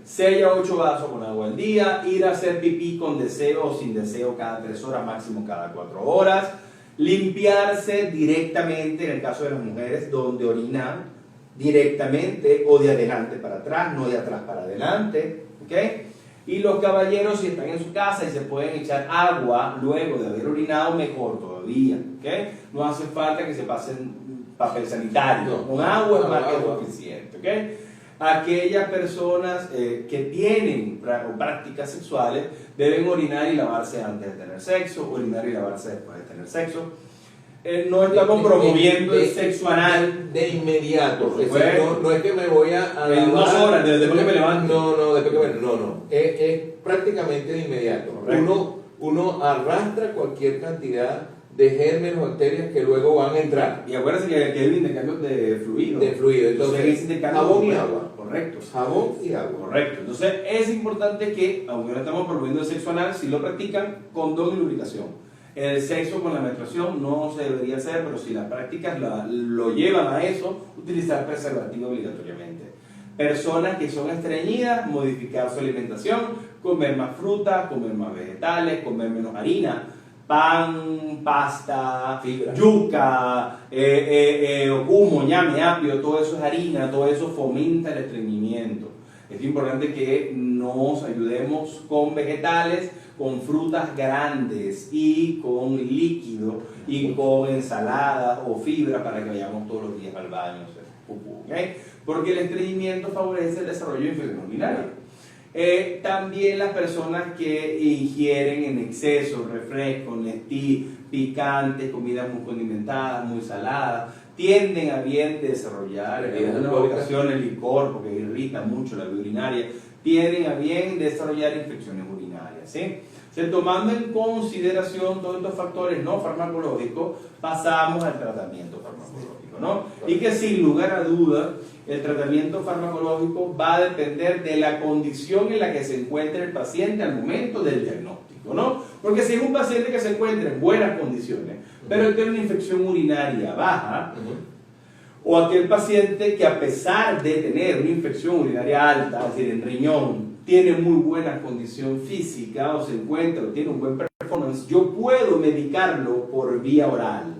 6 a 8 vasos con agua al día, ir a hacer pipí con deseo o sin deseo cada 3 horas, máximo cada 4 horas, limpiarse directamente, en el caso de las mujeres, donde orinan directamente o de adelante para atrás, no de atrás para adelante, ¿ok? Y los caballeros, si están en su casa y se pueden echar agua luego de haber orinado, mejor todavía, ¿ok? No hace falta que se pasen papel sanitario, con agua es más que suficiente, ¿ok? Aquellas personas que tienen prácticas sexuales deben orinar y lavarse antes de tener sexo, orinar y lavarse después de tener sexo. No estamos promoviendo el sexo anal de inmediato. Bueno, no es que me voy a en 2 horas, después que me levanto. No, después que me no. Es prácticamente de inmediato. Uno arrastra cualquier cantidad de gérmenes o bacterias que luego van a entrar. Y acuérdense que hay un intercambio de fluido. Entonces, jabón y agua. Correcto. Jabón y agua. Correcto. Entonces, es importante que, aunque no estamos promoviendo el sexo anal, si lo practican, condón y lubricación. El sexo con la menstruación no se debería hacer, pero si las prácticas lo llevan a eso, utilizar preservativo obligatoriamente. Personas que son estreñidas, modificar su alimentación, comer más fruta, comer más vegetales, comer menos harina, pan, pasta, fibra, yuca, humo, ñame, apio, todo eso es harina, todo eso fomenta el estreñimiento. Es importante que nos ayudemos con vegetales, con frutas grandes y con líquido y con ensaladas o fibra para que vayamos todos los días al baño a hacer pupú, ¿okay? Porque el estreñimiento favorece el desarrollo de infección urinaria. También las personas que ingieren en exceso refrescos, Nestí, picantes, comidas muy condimentadas, muy saladas, tienden a bien desarrollar en algunas ocasiones el licor, porque irrita mucho la vía urinaria, tienden a bien desarrollar infecciones urinarias, ¿sí? O sea, tomando en consideración todos estos factores no farmacológicos, pasamos al tratamiento farmacológico, ¿no? Y que sin lugar a dudas, el tratamiento farmacológico va a depender de la condición en la que se encuentre el paciente al momento del diagnóstico, ¿no? Porque si es un paciente que se encuentra en buenas condiciones, pero tiene una infección urinaria baja, o aquel paciente que a pesar de tener una infección urinaria alta, es decir, en riñón, tiene muy buena condición física o se encuentra o tiene un buen performance, yo puedo medicarlo por vía oral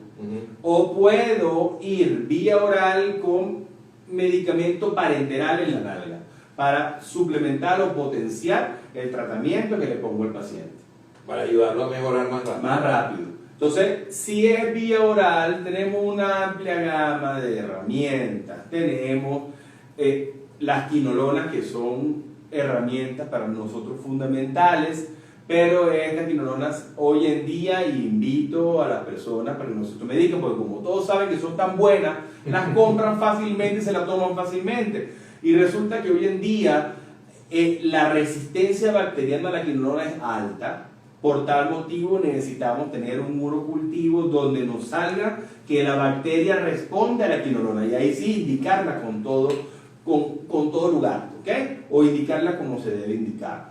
o puedo ir vía oral con medicamento parenteral en la nalga para suplementar o potenciar el tratamiento que le pongo al paciente. Para ayudarlo a mejorar más rápido. Más rápido. Entonces, si es vía oral, tenemos una amplia gama de herramientas. Tenemos las quinolonas, que son herramientas para nosotros fundamentales, pero estas quinolonas hoy en día invito a las personas para que no se mediquen, porque como todos saben que son tan buenas, las compran fácilmente y se las toman fácilmente. Y resulta que hoy en día la resistencia bacteriana a la quinolona es alta. Por tal motivo necesitamos tener un urocultivo donde nos salga que la bacteria responde a la quinolona y ahí sí indicarla con todo lugar, ¿ok? O indicarla como se debe indicar.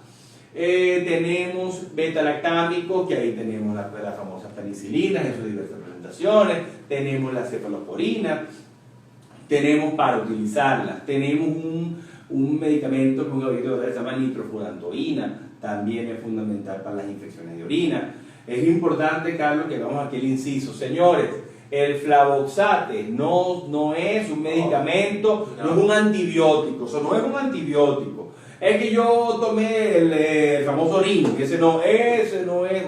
Tenemos beta-lactámicos, que ahí tenemos las famosas penicilinas en sus diversas presentaciones, tenemos la cefalosporina, tenemos para utilizarlas, tenemos un medicamento que se llama nitrofurantoína, también es fundamental para las infecciones de orina. Es importante, Carlos, que hagamos aquel inciso. Señores, el flavoxate no es un medicamento, no es un antibiótico, eso no es un antibiótico. Es que yo tomé el famoso Rin, ese no es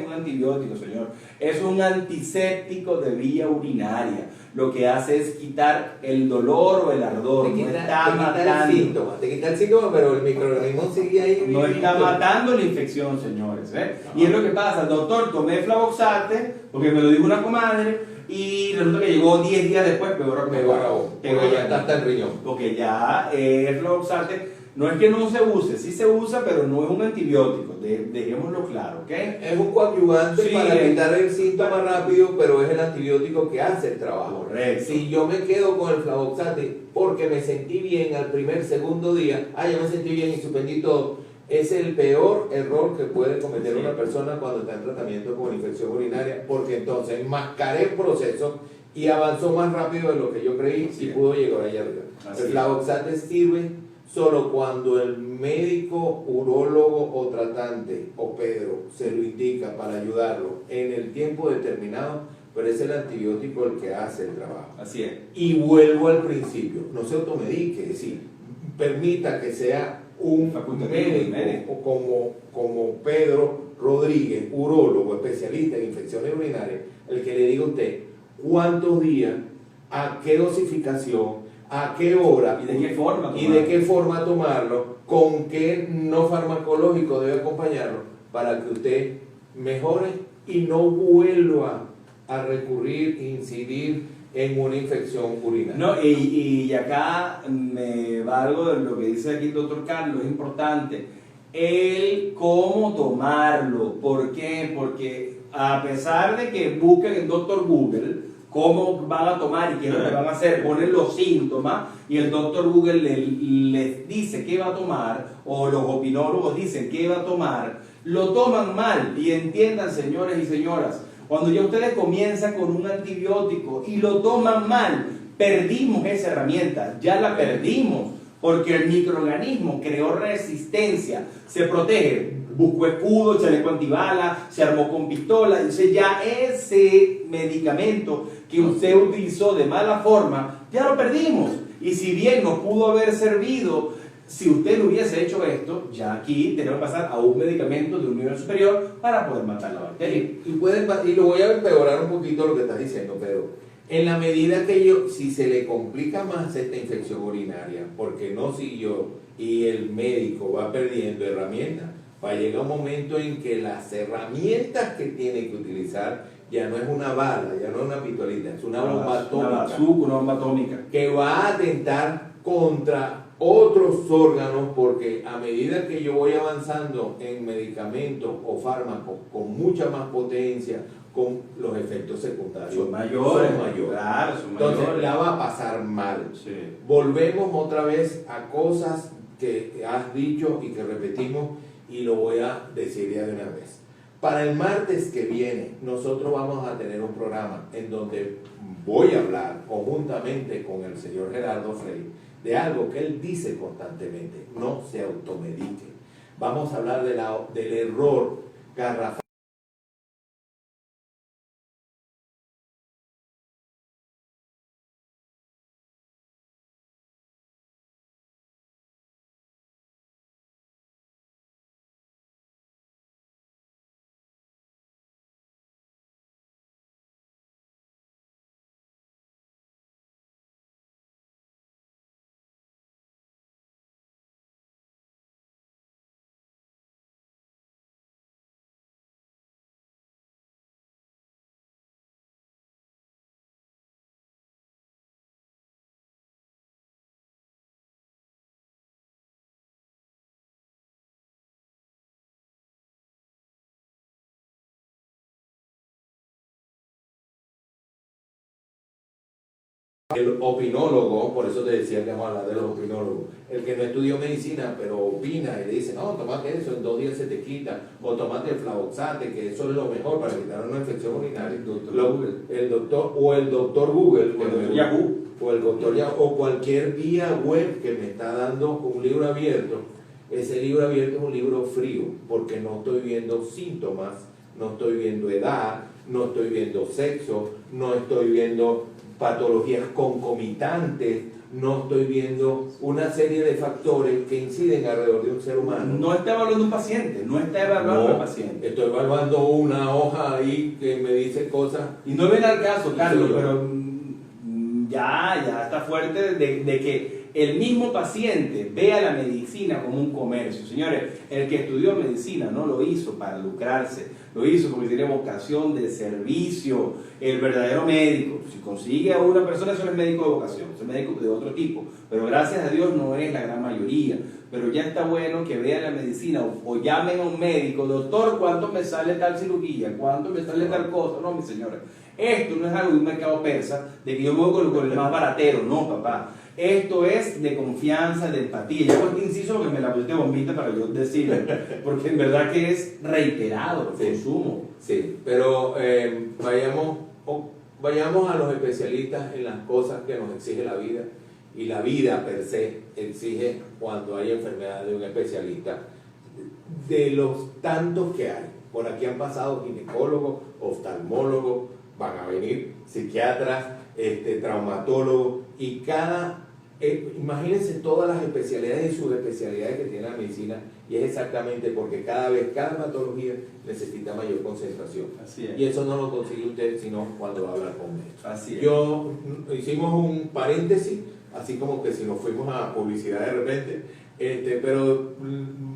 un antibiótico, señor. Es un antiséptico de vía urinaria. Lo que hace es quitar el dolor o el ardor. Te No quita, está te quita matando. el síntoma, te quita el síntoma, pero el microorganismo sigue ahí. No está matando la infección, señores. Y es lo que pasa, doctor, tomé Flavoxate, porque me lo dijo una comadre, y resulta que llegó 10 días después, peor aún, porque ya está hasta el riñón. Porque ya el Flavoxate no es que no se use, sí se usa, pero no es un antibiótico, dejémoslo claro, ¿ok? Es un coadyuvante Sí, para quitar el síntoma rápido, pero es el antibiótico que hace el trabajo. Correcto. Si yo me quedo con el Flavoxate porque me sentí bien al segundo día, ya me sentí bien y suspendí todo, es el peor error que puede cometer una persona cuando está en tratamiento con infección urinaria, porque entonces enmascaré el proceso y avanzó más rápido de lo que yo creí y pudo llegar allá arriba. El Flavoxate sirve solo cuando el médico, urólogo o tratante o Pedro se lo indica para ayudarlo en el tiempo determinado, pero es el antibiótico el que hace el trabajo. Así es. Y vuelvo al principio, no se automedique, es decir, permita que sea un médico como Pedro Rodríguez, urólogo, especialista en infecciones urinarias, el que le diga a usted cuántos días, a qué dosificación, a qué hora y de qué forma tomarlo, con qué no farmacológico debe acompañarlo para que usted mejore y no vuelva a recurrir, incidir en una infección urinaria. No, y acá me valgo de lo que dice aquí el doctor Carlos, es importante el cómo tomarlo. ¿Por qué? Porque a pesar de que busquen en doctor Google cómo van a tomar y qué es lo que van a hacer, ponen los síntomas y el doctor Google les dice qué va a tomar, o los opinólogos dicen qué va a tomar, lo toman mal. Y entiendan, señores y señoras, cuando ya ustedes comienzan con un antibiótico y lo toman mal, perdimos esa herramienta, ya la perdimos, porque el microorganismo creó resistencia, se protege, buscó escudo, chaleco antibala, se armó con pistola. Entonces ya ese medicamento que usted utilizó de mala forma, ya lo perdimos. Y si bien nos pudo haber servido, si usted no hubiese hecho esto, ya aquí tenemos que pasar a un medicamento de un nivel superior para poder matar la bacteria. Y lo voy a empeorar un poquito lo que estás diciendo, Pedro. En la medida que si se le complica más esta infección urinaria, porque no siguió y el médico va perdiendo herramientas, va a llegar un momento en que las herramientas que tiene que utilizar ya no es una bala, ya no es una pistolita, es una bomba atómica. Una bomba atómica. Que va a atentar contra otros órganos, porque a medida que yo voy avanzando en medicamentos o fármacos con mucha más potencia, con los efectos secundarios son mayores. Claro, son entonces mayores. La va a pasar mal. Sí. Volvemos otra vez a cosas que has dicho y que repetimos, y lo voy a decir ya de una vez. Para el martes que viene nosotros vamos a tener un programa en donde voy a hablar conjuntamente con el señor Gerardo Frey de algo que él dice constantemente: no se automedique. Vamos a hablar del error garrafal. El opinólogo, por eso te decía que vamos a hablar de los opinólogos, el que no estudió medicina pero opina y le dice: no, tomate eso, en 2 días se te quita, o tomate el Flavoxate, que eso es lo mejor para quitar una infección urinaria. El doctor Google, o el doctor Yahoo, o cualquier vía web que me está dando un libro abierto. Ese libro abierto es un libro frío, porque no estoy viendo síntomas, no estoy viendo edad, no estoy viendo sexo, no estoy viendo patologías concomitantes, no estoy viendo una serie de factores que inciden alrededor de un ser humano. No está evaluando un paciente, no está evaluando al paciente. Estoy evaluando una hoja ahí que me dice cosas. Y no viene al caso, Carlos, Sí, pero ya está fuerte de que el mismo paciente vea la medicina como un comercio. Señores, el que estudió medicina no lo hizo para lucrarse, lo hizo porque tiene vocación de servicio. El verdadero médico, si consigue a una persona, eso no es médico de vocación, es médico de otro tipo, pero gracias a Dios no es la gran mayoría. Pero ya está bueno que vean la medicina o llamen a un médico: doctor, ¿cuánto me sale tal cirugía? ¿Cuánto me sale tal cosa? No, mi señora, esto no es algo de un mercado persa, de que yo me voy con el más baratero, no, papá. Esto es de confianza, de empatía. Ya pues inciso porque me la pusiste bombita para yo decirlo, porque en verdad que es reiterado el consumo. Sí, pero vayamos a los especialistas en las cosas que nos exige la vida, y la vida per se exige, cuando hay enfermedad, de un especialista. De los tantos que hay, por aquí han pasado ginecólogos, oftalmólogos, van a venir psiquiatras, traumatólogos, y imagínense todas las especialidades y subespecialidades que tiene la medicina, y es exactamente porque cada patología necesita mayor concentración. Así es. Y eso no lo consigue usted sino cuando va a hablar con médicos. Así es. Hicimos un paréntesis, así como que si nos fuimos a publicidad de repente, pero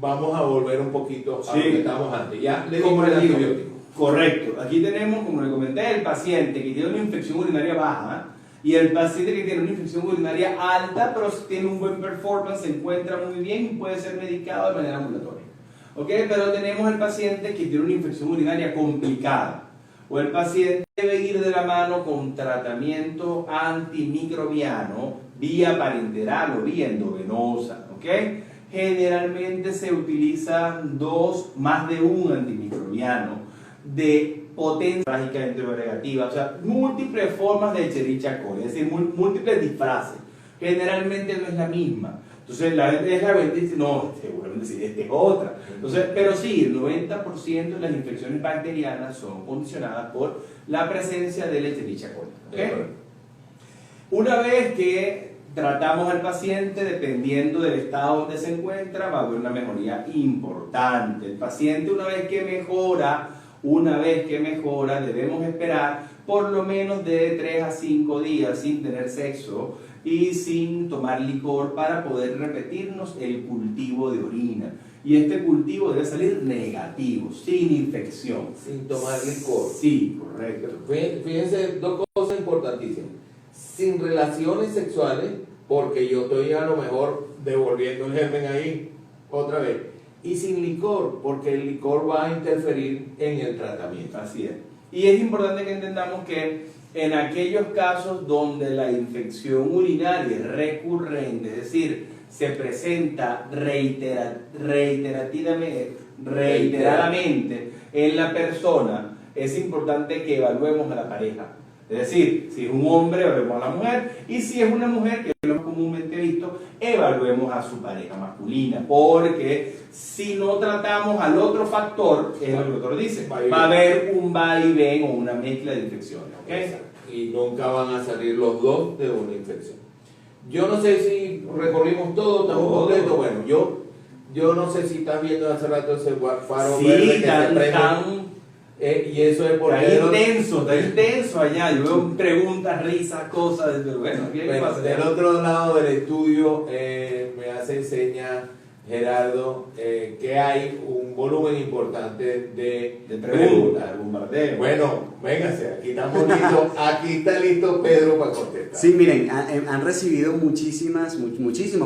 vamos a volver un poquito a lo que estábamos antes. Ya le dimos el antibiótico. Correcto. Aquí tenemos, como le comenté, el paciente que tiene una infección urinaria baja y el paciente que tiene una infección urinaria alta, pero tiene un buen performance, se encuentra muy bien y puede ser medicado de manera ambulatoria. ¿Ok? Pero tenemos el paciente que tiene una infección urinaria complicada, o el paciente debe ir de la mano con tratamiento antimicrobiano vía parenteral o vía endovenosa. ¿Ok? Generalmente se utilizan más de un antimicrobiano de potencia trágicamente negativa, o sea, múltiples formas de Escherichia coli, es decir, múltiples disfraces. Generalmente no es la misma. Entonces, la gente es la venta y dice: no, seguramente sí, esta es otra. Entonces, pero sí, el 90% de las infecciones bacterianas son condicionadas por la presencia de la Escherichia coli. ¿Okay? Una vez que tratamos al paciente, dependiendo del estado donde se encuentra, va a haber una mejoría importante. El paciente, una vez que mejora, debemos esperar por lo menos de 3 a 5 días sin tener sexo y sin tomar licor para poder repetirnos el cultivo de orina. Y este cultivo debe salir negativo, sin infección. Sin tomar licor. Sí, correcto. Fíjense, dos cosas importantísimas. Sin relaciones sexuales, porque yo estoy a lo mejor devolviendo el germen ahí otra vez. Y sin licor, porque el licor va a interferir en el tratamiento. Así es. Y es importante que entendamos que en aquellos casos donde la infección urinaria es recurrente, es decir, se presenta reiteradamente en la persona, es importante que evaluemos a la pareja. Es decir, si es un hombre, evaluemos a la mujer, y si es una mujer, que es lo comúnmente visto, evaluemos a su pareja masculina, porque si no tratamos al otro factor, es lo que el doctor dice, va a haber un vaivén o una mezcla de infecciones. ¿Okay? Y nunca van a salir los dos de una infección. Yo no sé si recorrimos todo, estamos completos. Bueno, yo no sé si estás viendo hace rato ese faro verde que se prende. Y eso es porque está intenso allá. Yo veo preguntas, risas, cosas. Pero bueno, del otro lado del estudio me hace señas Gerardo que hay un volumen importante de preguntas. Bombardeo. Bueno, véngase, aquí estamos listos. Aquí está listo Pedro para contestar. Sí, miren, han recibido muchísimos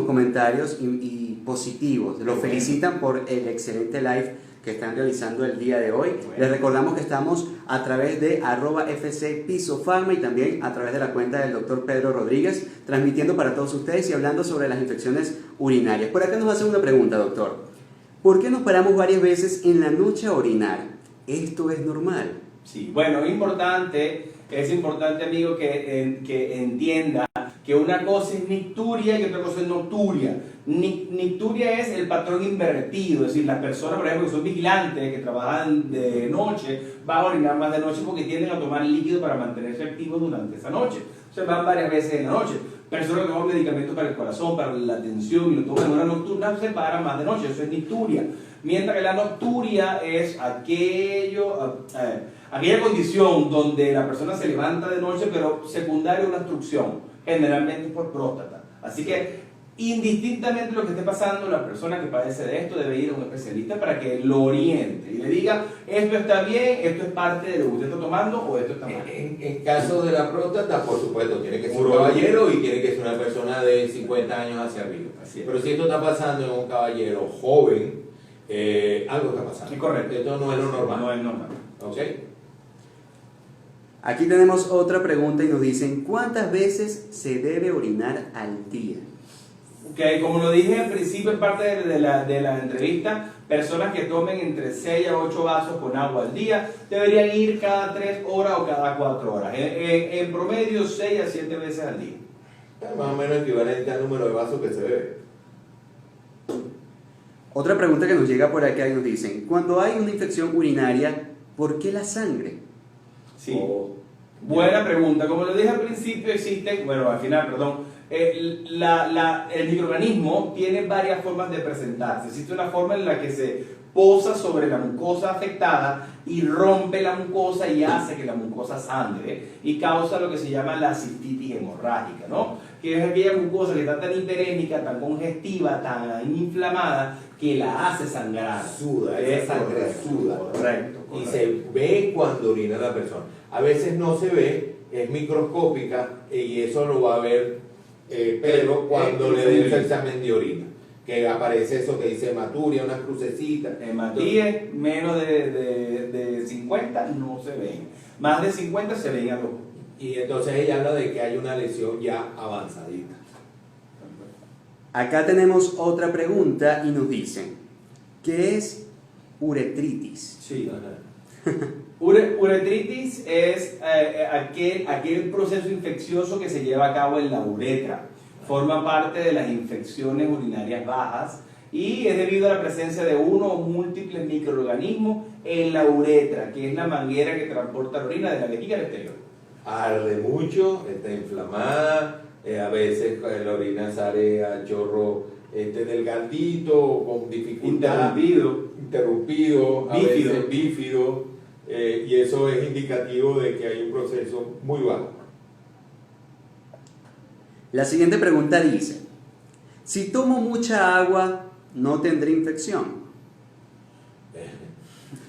comentarios y positivos. Los felicitan por el excelente live que están realizando el día de hoy. Bueno. Les recordamos que estamos a través de @FCPisoPharma y también a través de la cuenta del doctor Pedro Rodríguez, transmitiendo para todos ustedes y hablando sobre las infecciones urinarias. Por acá nos hace una pregunta, doctor. ¿Por qué nos paramos varias veces en la noche a orinar? ¿Esto es normal? Sí, bueno, es importante, amigo, que entienda que una cosa es nicturia y otra cosa es nocturia. Nicturia es el patrón invertido, es decir, las personas, por ejemplo, que son vigilantes, que trabajan de noche, van a orinar más de noche porque tienden a tomar líquido para mantenerse activos durante esa noche. se van varias veces en la noche. Personas que toman medicamentos para el corazón, para la tensión y lo toman en hora nocturna, se paran más de noche, eso es nicturia. Mientras que la nocturia es aquella condición donde la persona se levanta de noche, pero secundaria a una obstrucción, generalmente por próstata. Así que, indistintamente lo que esté pasando, la persona que padece de esto debe ir a un especialista para que lo oriente y le diga, esto está bien, esto es parte de lo que usted está tomando o esto está mal. En caso de la próstata, por supuesto, tiene que ser un caballero y tiene que ser una persona de 50 años hacia arriba. Pero si esto está pasando en un caballero joven, algo está pasando. Es correcto. Esto no es lo normal. No es normal. ¿Ok? Aquí tenemos otra pregunta y nos dicen, ¿cuántas veces se debe orinar al día? Okay, como lo dije al principio, en parte de la entrevista, personas que tomen entre 6 a 8 vasos con agua al día deberían ir cada 3 horas o cada 4 horas. En promedio, 6 a 7 veces al día. Más o menos equivalente al número de vasos que se bebe. Otra pregunta que nos llega por acá y nos dicen, cuando hay una infección urinaria, ¿por qué la sangre? Sí. Buena pregunta. Como lo dije al principio, al final, perdón. El microorganismo tiene varias formas de presentarse. Existe una forma en la que se posa sobre la mucosa afectada y rompe la mucosa y hace que la mucosa sangre y causa lo que se llama la cistitis hemorrágica, ¿no? Que es aquella mucosa que está tan hiperémica, tan congestiva, tan inflamada que la hace sangrar. Suda, esa sangre suda. Correcto. Y se ve cuando orina la persona. A veces no se ve, es microscópica y eso lo va a ver Pedro cuando le dé el examen de orina. Que aparece eso que dice hematuria, unas crucecitas. Hematíes menos de 50 no se ven. Más de 50 se ven a los. Y entonces ella habla de que hay una lesión ya avanzadita. Acá tenemos otra pregunta y nos dicen, ¿qué es uretritis? Sí. Uretritis es aquel proceso infeccioso que se lleva a cabo en la uretra. Forma parte de las infecciones urinarias bajas y es debido a la presencia de uno o múltiples microorganismos en la uretra, que es la manguera que transporta la orina de la vejiga al exterior. Arde mucho, está inflamada, a veces la orina sale a chorro delgadito, con dificultad. Interrumpido, a veces bífido, y eso es indicativo de que hay un proceso muy bajo. La siguiente pregunta dice, si tomo mucha agua, ¿no tendré infección?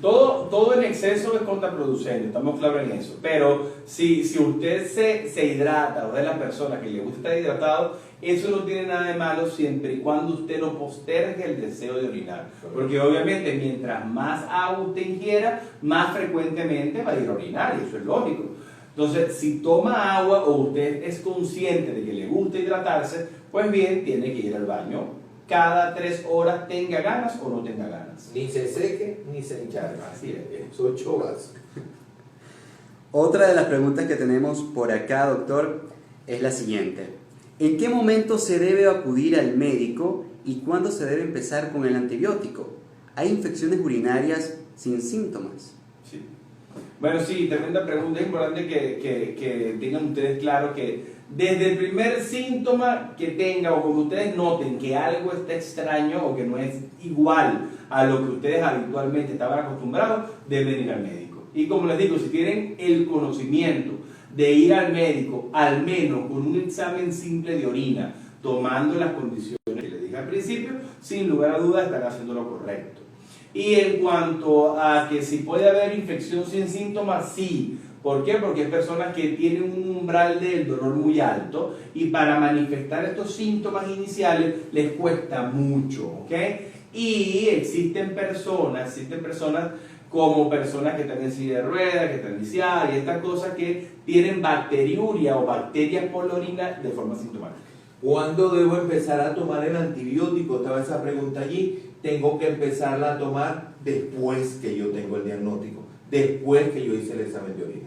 Todo en exceso es contraproducente, estamos claros en eso. Pero si usted se hidrata, o de las personas que le gusta estar hidratado, eso no tiene nada de malo siempre y cuando usted no postergue el deseo de orinar. Porque obviamente mientras más agua usted ingiera, más frecuentemente va a ir a orinar, y eso es lógico. Entonces, si toma agua o usted es consciente de que le gusta hidratarse, pues bien, tiene que ir al baño cada 3 horas, tenga ganas o no tenga ganas. Ni se seque ni se encharca. Así es. 8 vasos. Otra de las preguntas que tenemos por acá, doctor, es la siguiente. ¿En qué momento se debe acudir al médico y cuándo se debe empezar con el antibiótico? ¿Hay infecciones urinarias sin síntomas? Sí. Bueno, sí, tremenda pregunta. Es importante que tengan ustedes claro que desde el primer síntoma que tenga o cuando ustedes noten que algo está extraño o que no es igual a lo que ustedes habitualmente estaban acostumbrados, deben ir al médico. Y como les digo, si tienen el conocimiento de ir al médico, al menos con un examen simple de orina, tomando las condiciones que les dije al principio, sin lugar a dudas están haciendo lo correcto. Y en cuanto a que si puede haber infección sin síntomas, sí. ¿Por qué? Porque hay personas que tienen un umbral del dolor muy alto y para manifestar estos síntomas iniciales les cuesta mucho, ¿ok? Y existen personas como personas que están en silla de ruedas, que están lisiadas y estas cosas que tienen bacteriuria o bacterias por la orina de forma sintomática. ¿Cuándo debo empezar a tomar el antibiótico? Estaba esa pregunta allí. Tengo que empezarla a tomar después que yo tengo el diagnóstico, después que yo hice el examen de orina.